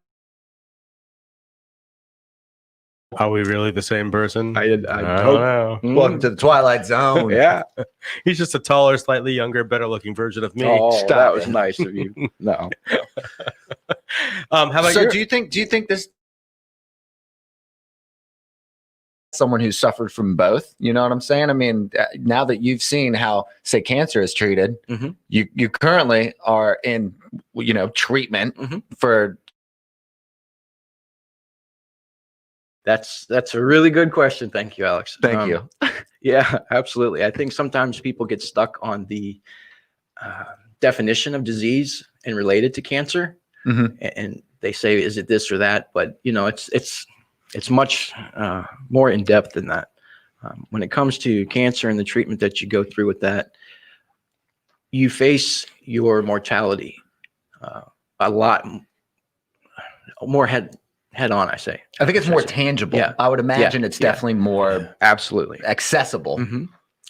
Are we really the same person? I don't know. Welcome to the Twilight Zone. Yeah. He's just a taller, slightly younger, better looking version of me. Oh, Stop that it. was nice of you. No. How about So you? do you think this someone who suffered from both? You know what I'm saying? I mean, now that you've seen how, say, cancer is treated, Mhm. you currently are in, treatment for. That's a really good question. Thank you, Alex. Thank you. Yeah, absolutely. I think sometimes people get stuck on the definition of disease and related to cancer, and they say, "Is it this or that?" But it's much more in depth than that. When it comes to cancer and the treatment that you go through with that, you face your mortality a lot more head on, I say. I think it's more tangible. Yeah. I would imagine it's definitely more Absolutely. accessible.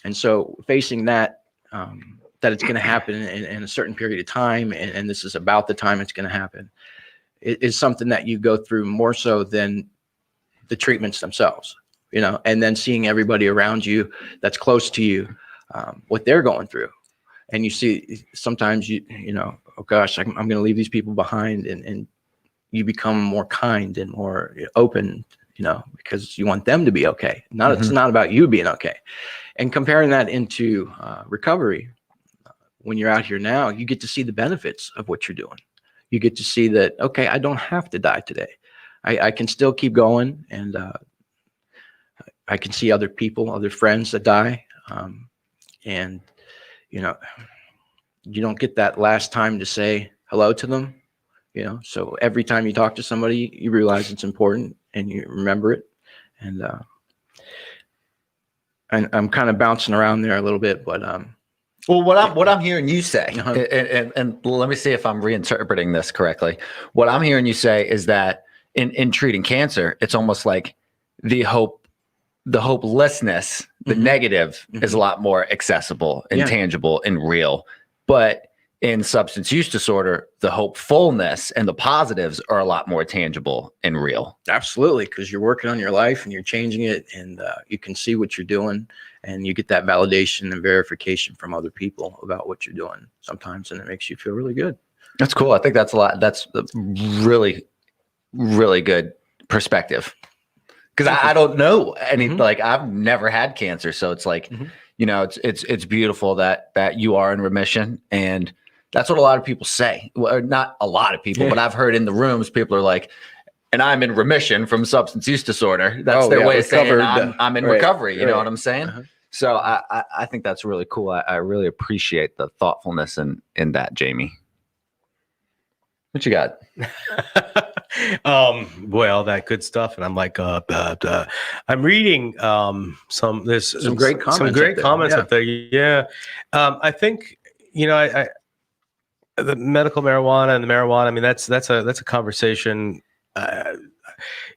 And so facing that, that it's going to happen in a certain period of time, and this is about the time it's going to happen, is something that you go through more so than the treatments themselves, and then seeing everybody around you that's close to you, what they're going through. And you see, sometimes oh gosh, I'm going to leave these people behind, and you become more kind and more open, because you want them to be okay. It's not about you being okay. And comparing that into recovery, when you're out here now, you get to see the benefits of what you're doing. You get to see that, okay, I don't have to die today. I can still keep going, and I can see other people, other friends that die. And, you don't get that last time to say hello to them. So every time you talk to somebody, you realize it's important and you remember it. And I'm kind of bouncing around there a little bit, but well, what I'm hearing you say, and let me see if I'm reinterpreting this correctly. What I'm hearing you say is that in treating cancer, it's almost like the hopelessness, the negative is a lot more accessible and tangible and real. But in substance use disorder, the hopefulness and the positives are a lot more tangible and real. Absolutely, because you're working on your life and you're changing it, and you can see what you're doing, and you get that validation and verification from other people about what you're doing sometimes, and it makes you feel really good. That's cool. I think that's a lot. That's a really, really good perspective. Because I don't know any, like I've never had cancer, so it's like, it's beautiful that you are in remission, and that's what a lot of people say. Well, not a lot of people, but I've heard in the rooms, people are like, and I'm in remission from substance use disorder. That's their way of saying I'm in recovery. You know what I'm saying? So I think that's really cool. I really appreciate the thoughtfulness in that, Jamie. What you got? Well, that good stuff, and I'm like, I'm reading some great comments up there. Yeah, I think the medical marijuana and the marijuana. I mean, that's a conversation.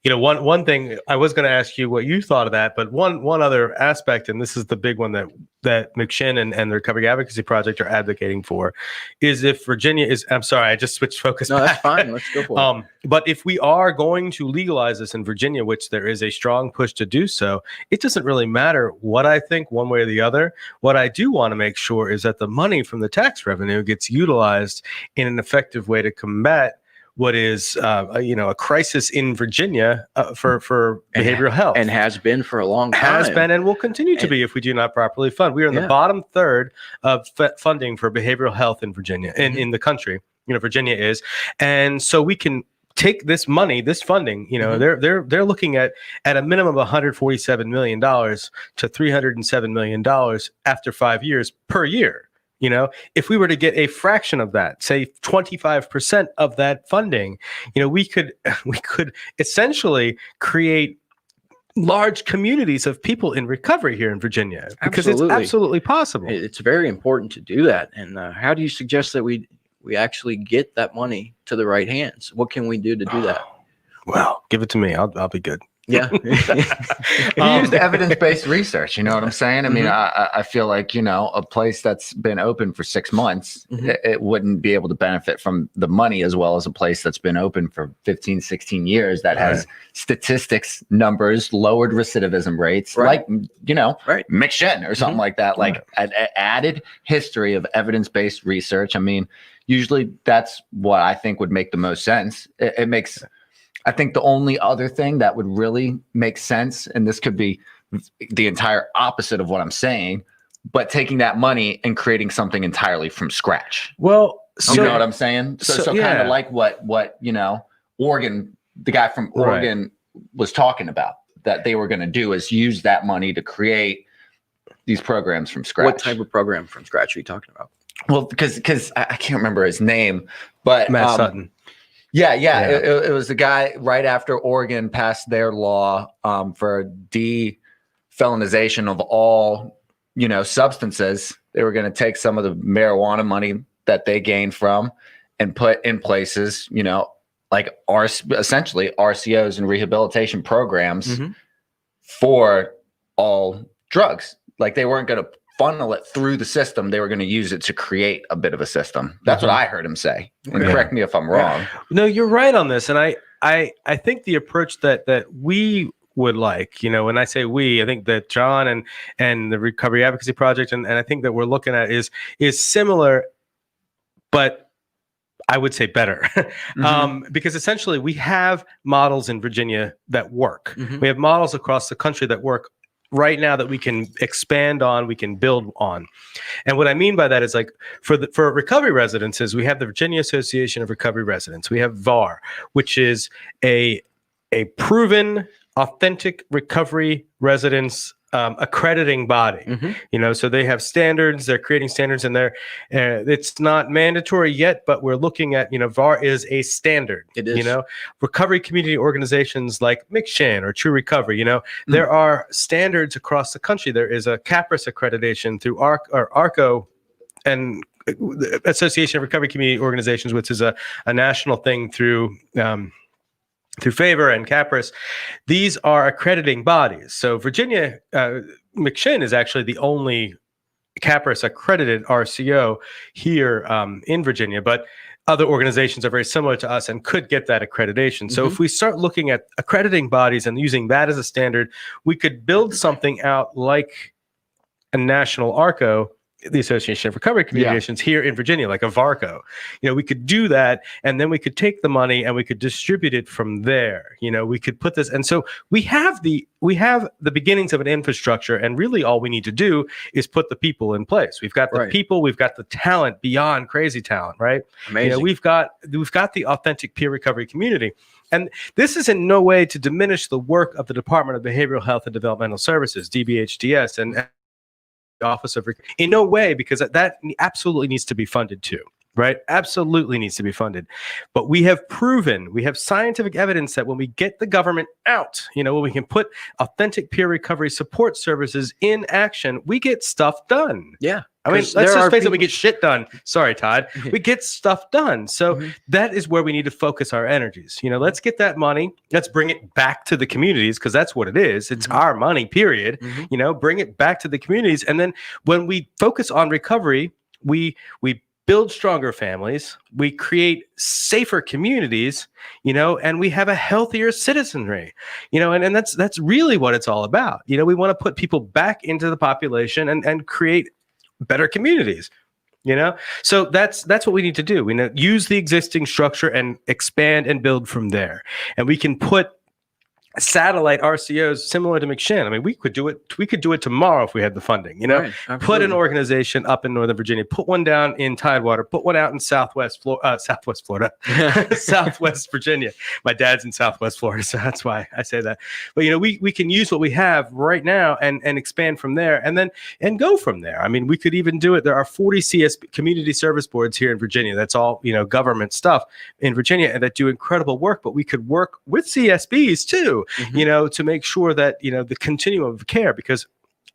One thing I was going to ask you what you thought of that, but one other aspect, and this is the big one that McShin and the Recovery Advocacy Project are advocating for, is if Virginia is. I'm sorry, I just switched focus. No, that's fine. Let's go for it. But if we are going to legalize this in Virginia, which there is a strong push to do so, it doesn't really matter what I think one way or the other. What I do want to make sure is that the money from the tax revenue gets utilized in an effective way to combat what is a crisis in Virginia for behavioral health, and has been for a long time. Has been and will continue to be if we do not properly fund. We are in the bottom third of funding for behavioral health in Virginia, in the country. Virginia is, and so we can take this money, this funding, they're looking at a minimum of $147 million to $307 million after 5 years per year. If we were to get a fraction of that, say 25% of that funding, we could essentially create large communities of people in recovery here in Virginia, because it's absolutely possible. It's very important to do that. And how do you suggest that we actually get that money to the right hands? What can we do to do that? Well, give it to me. I'll be good. Yeah. You used evidence-based research. You know what I'm saying? I mean, I feel like, a place that's been open for 6 months, it wouldn't be able to benefit from the money as well as a place that's been open for 15, 16 years that has statistics, numbers, lowered recidivism rates, like, McShin or something like that, like an added history of evidence-based research. I mean, usually that's what I think would make the most sense. It makes... I think the only other thing that would really make sense, and this could be the entire opposite of what I'm saying, but taking that money and creating something entirely from scratch. Well, you know what I'm saying? So kind of like what Oregon, the guy from Oregon was talking about, that they were going to do is use that money to create these programs from scratch. What type of program from scratch are you talking about? Well, because I can't remember his name, but Matt Sutton. Yeah. It was the guy right after Oregon passed their law for defelonization of all, substances. They were going to take some of the marijuana money that they gained from and put in places, like essentially RCOs and rehabilitation programs for all drugs. Like they weren't going to funnel it through the system. They were going to use it to create a bit of a system. That's what I heard him say. And correct me if I'm wrong. No, you're right on this. And I think the approach that we would like, when I say we, I think that John and the Recovery Advocacy Project, and I think that we're looking at is similar, but I would say better. Because essentially we have models in Virginia that work. We have models across the country that work right now that we can expand on, we can build on. And what I mean by that is, like, for recovery residences, we have the Virginia Association of Recovery Residents. We have VAR, which is a proven, authentic recovery residents accrediting body. So they have standards, they're creating standards, and it's not mandatory yet, but we're looking at, VAR is a standard. It is. Recovery community organizations like McShin or True Recovery, there are standards across the country. There is a CAPRIS accreditation through ARCO and Association of Recovery Community Organizations, which is a national thing through Favor and CAPRIS. These are accrediting bodies. So Virginia, McShin is actually the only CAPRIS accredited RCO here in Virginia, but other organizations are very similar to us and could get that accreditation. So if we start looking at accrediting bodies and using that as a standard, we could build something out like a national ARCO, the Association of Recovery Communications here in Virginia, like a VARCO. We could do that, and then we could take the money and we could distribute it from there. We could put this, and so we have the beginnings of an infrastructure, and really all we need to do is put the people in place. We've got the people, we've got the talent beyond crazy talent, right? Amazing. We've got the authentic peer recovery community. And this is in no way to diminish the work of the Department of Behavioral Health and Developmental Services, DBHDS, and Office of in no way, because that absolutely needs to be funded too, right? Absolutely needs to be funded. But we have proven, we have scientific evidence that when we get the government out, when we can put authentic peer recovery support services in action, we get stuff done. Yeah. I mean, let's just face it, we get shit done. Sorry, Todd. We get stuff done. So that is where we need to focus our energies. Let's get that money. Let's bring it back to the communities, because that's what it is. It's our money, period. Bring it back to the communities. And then when we focus on recovery, we build stronger families, we create safer communities, and we have a healthier citizenry, and that's really what it's all about. We want to put people back into the population and create better communities, so that's what we need to do. We use the existing structure and expand and build from there, and we can put satellite RCOs similar to McShin. I mean, we could do it. We could do it tomorrow if we had the funding. You know, Right, put an absolutely. organization up in Northern Virginia, put one down in Tidewater, put one out in Southwest Florida, Southwest Virginia. My dad's in Southwest Florida, so that's why I say that. But you know, we can use what we have right now and expand from there, and go from there. I mean, we could even do it. There are 40 CSB community service boards here in Virginia. That's all, you know, government stuff in Virginia, and that do incredible work. But we could work with CSBs too. You know, to make sure that, you know, the continuum of care, because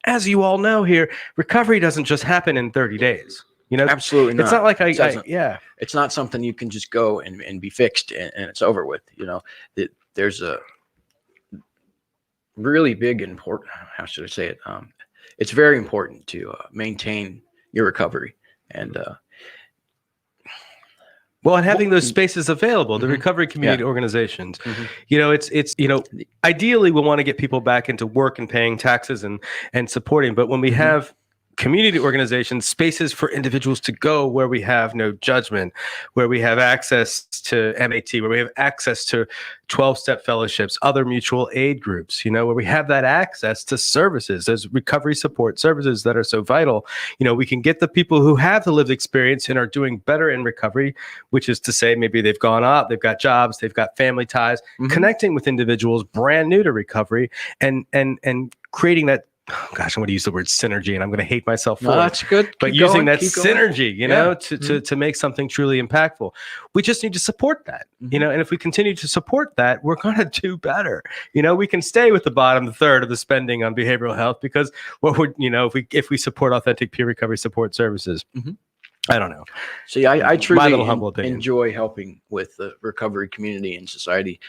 as you all know here, recovery doesn't just happen in 30 days. You know, Absolutely not. it's not like It it's not something you can just go and be fixed and it's over with. You know, there's a really big important, how should I say it? It's very important to maintain your recovery and well, and having those spaces available, the recovery community organizations, you know, it's, you know, ideally we want to get people back into work and paying taxes and supporting. But when we have community organizations, spaces for individuals to go where we have no judgment, where we have access to MAT, where we have access to 12-step fellowships, other mutual aid groups, you know, where we have that access to services, those recovery support services that are so vital. You know, we can get the people who have the lived experience and are doing better in recovery, which is to say maybe they've gone up, they've got jobs, they've got family ties, connecting with individuals brand new to recovery and creating that, oh gosh, I'm going to use the word synergy, and I'm going to hate myself for it. That's good. But using that synergy, you know, to make something truly impactful, we just need to support that, you know. And if we continue to support that, we're going to do better. You know, we can stay with the bottom third of the spending on behavioral health because what would, you know, if we support authentic peer recovery support services. I don't know. See, I truly humble opinion. enjoy helping with the recovery community and society.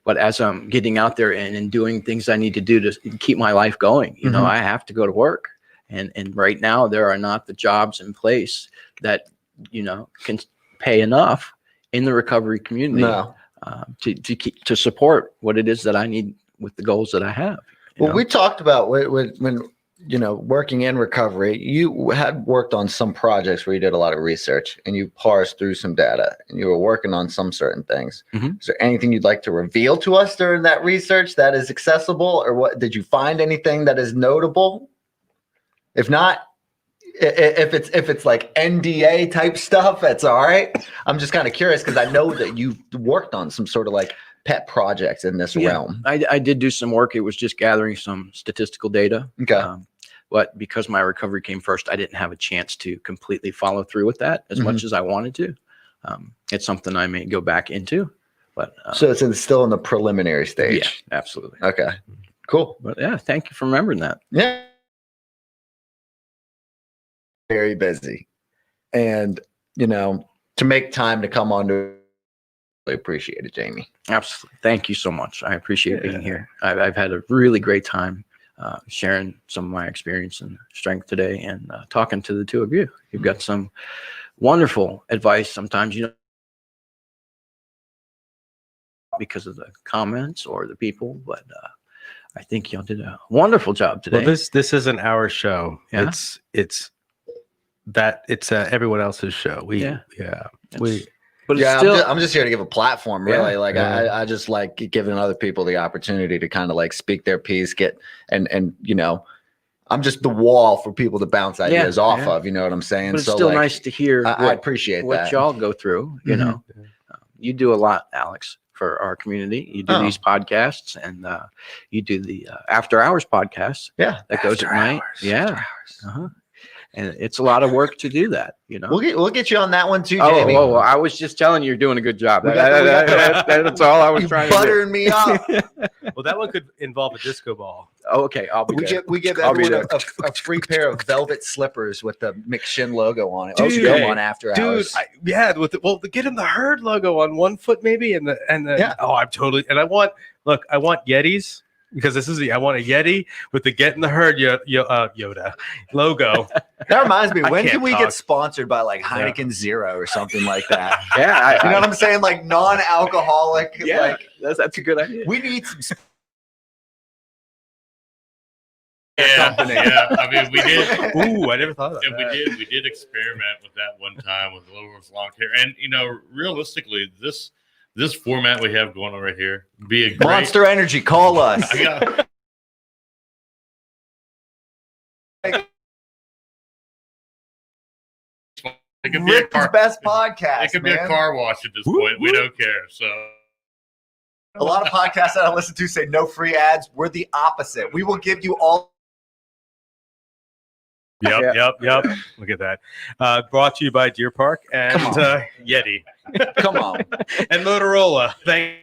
But as I'm getting out there and doing things I need to do to keep my life going, you know, I have to go to work. And right now there are not the jobs in place that, you know, can pay enough in the recovery community to support what it is that I need with the goals that I have. Well, we talked about when you know, working in recovery, you had worked on some projects where you did a lot of research and you parsed through some data and you were working on some certain things. Is there anything you'd like to reveal to us during that research that is accessible, or what did you find anything that is notable? If not, if it's like NDA type stuff, that's all right. I'm just kind of curious because I know that you've worked on some sort of like pet projects in this realm. I did do some work. It was just gathering some statistical data. Okay. But because my recovery came first, I didn't have a chance to completely follow through with that as much as I wanted to. It's something I may go back into. But so it's still in the preliminary stage. Yeah, absolutely. Okay, cool. But yeah, thank you for remembering that. Yeah. Very busy. And, you know, to make time to come on to, I appreciate it, Jamie. Absolutely. Thank you so much. I appreciate being here. I've had a really great time sharing some of my experience and strength today and talking to the two of you. You've got some wonderful advice sometimes, you know, because of the comments or the people, but I think y'all did a wonderful job today. Well, this isn't our show. Yeah. It's everyone else's show. But Yeah, still, I'm just here to give a platform, really. Yeah, I just like giving other people the opportunity to kind of like speak their piece, and you know, I'm just the wall for people to bounce ideas off of. You know what I'm saying? but it's so still like, nice to hear I appreciate what that. y'all go through. You know, you do a lot, Alex, for our community. You do these podcasts, and you do the After Hours podcast. Yeah, that goes at night. Yeah. And it's a lot of work to do that, you know. We'll get you on that one too, Jamie. Oh, I was just telling you, you're doing a good job. That's all I was trying to do. Buttering me up. Well, that one could involve a disco ball. Oh, okay, I'll be there. We give I'll be everyone there. a free pair of velvet slippers with the McShin logo on it. Dude, Go on After Hours. Get him the Herd logo on one foot maybe, and I'm totally. And I want Yetis. Because I want a Yeti with the Get in the Herd Yoda logo. That reminds me, when can't can we talk. get sponsored by like Heineken Zero or something like that? Yeah, you know what I'm saying? Like non-alcoholic. Yeah, like, that's a good idea. we need some. Company. Yeah, I mean, we did. Ooh, I never thought of that. And we did experiment with that one time with a little long hair. And you know, realistically, this this format we have going on right here be a great Monster Energy, call us. I got, it could be a Rick's car. best podcast. It could be man. a car wash at this Whoop, point. We don't care. So A lot of podcasts that I listen to say no free ads. We're the opposite. We will give you all. Yep. Look at that. Brought to you by Deer Park and Come on. Yeti Come on. and Motorola. Thank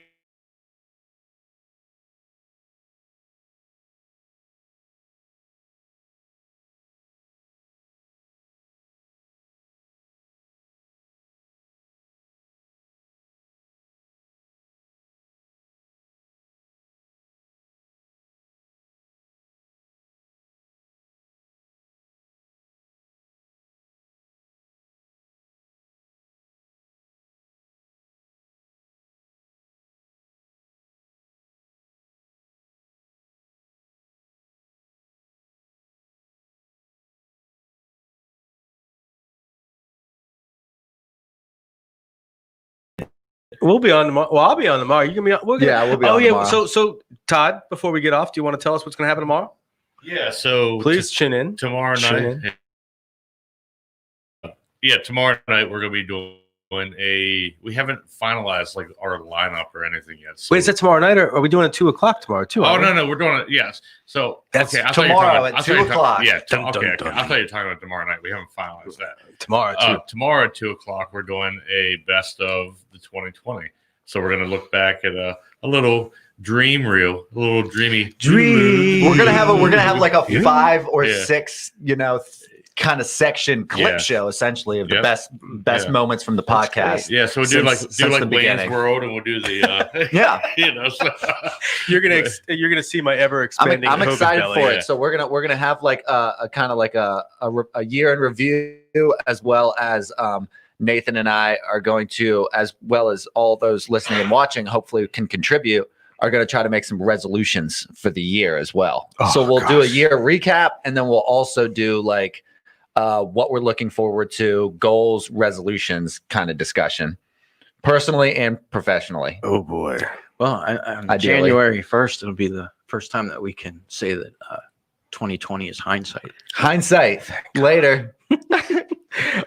We'll be on tomorrow. Well, I'll be on tomorrow. You can be on. We'll be Yeah, we'll be oh, on yeah. tomorrow. So, Todd, before we get off, do you want to tell us what's going to happen tomorrow? yeah. So Please chin in. tomorrow Tune night. Yeah, tomorrow night we're gonna be doing we haven't finalized like our lineup or anything yet. So, Wait, is that tomorrow night, or are we doing it 2:00 tomorrow too? Oh aren't we? no, we're doing it. Yes. So That's okay, I thought you were tomorrow talking at I thought you were 2 o'clock. Yeah. Dun, Okay. dun, Okay. dun. I thought you were talking about tomorrow night. We haven't finalized that. Tomorrow too. Tomorrow at 2:00 we're doing a best of the 2020. So we're gonna look back at a little dream reel, a little dreamy Dream. We're gonna have like a Yeah. 5 or Yeah. 6, kind of section clip Yeah. show essentially of the Yep. best Yeah. moments from the That's podcast. Yeah, so we'll do Since like the Wayne's beginning. World, and we'll do the Yeah. So, You're gonna see my ever expanding. I'm excited belly. for yeah. it. So we're gonna have like a kind of like a year in review, as well as Nathan and I are going to, as well as all those listening and watching, hopefully can contribute, are going to try to make some resolutions for the year as well. Oh, So we'll do a gosh. year recap, and then we'll also do like what we're looking forward to, goals, resolutions kind of discussion, personally and professionally. Oh boy. Well, Ideally. January 1st, it'll be the first time that we can say that 2020 is hindsight. Hindsight later.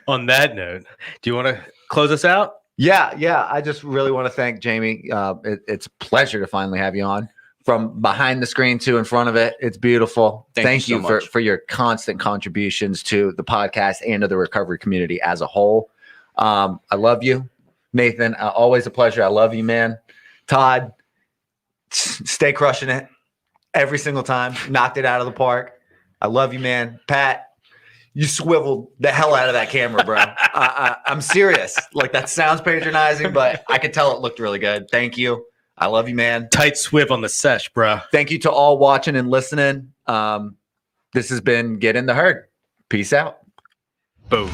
On that note, do you want to close us out? Yeah. I just really want to thank Jamie. It's a pleasure to finally have you on from behind the screen to in front of it. It's beautiful. Thank you so much. for your constant contributions to the podcast and to the recovery community as a whole. I love you, Nathan. Always a pleasure. I love you, man. Todd, stay crushing it every single time. Knocked it out of the park. I love you, man. Pat, you swiveled the hell out of that camera, bro. I'm serious. Like, that sounds patronizing, but I could tell it looked really good. Thank you. I love you, man. Tight swiv on the sesh, bruh. Thank you to all watching and listening. This has been Get in the Herd. Peace out. Boom.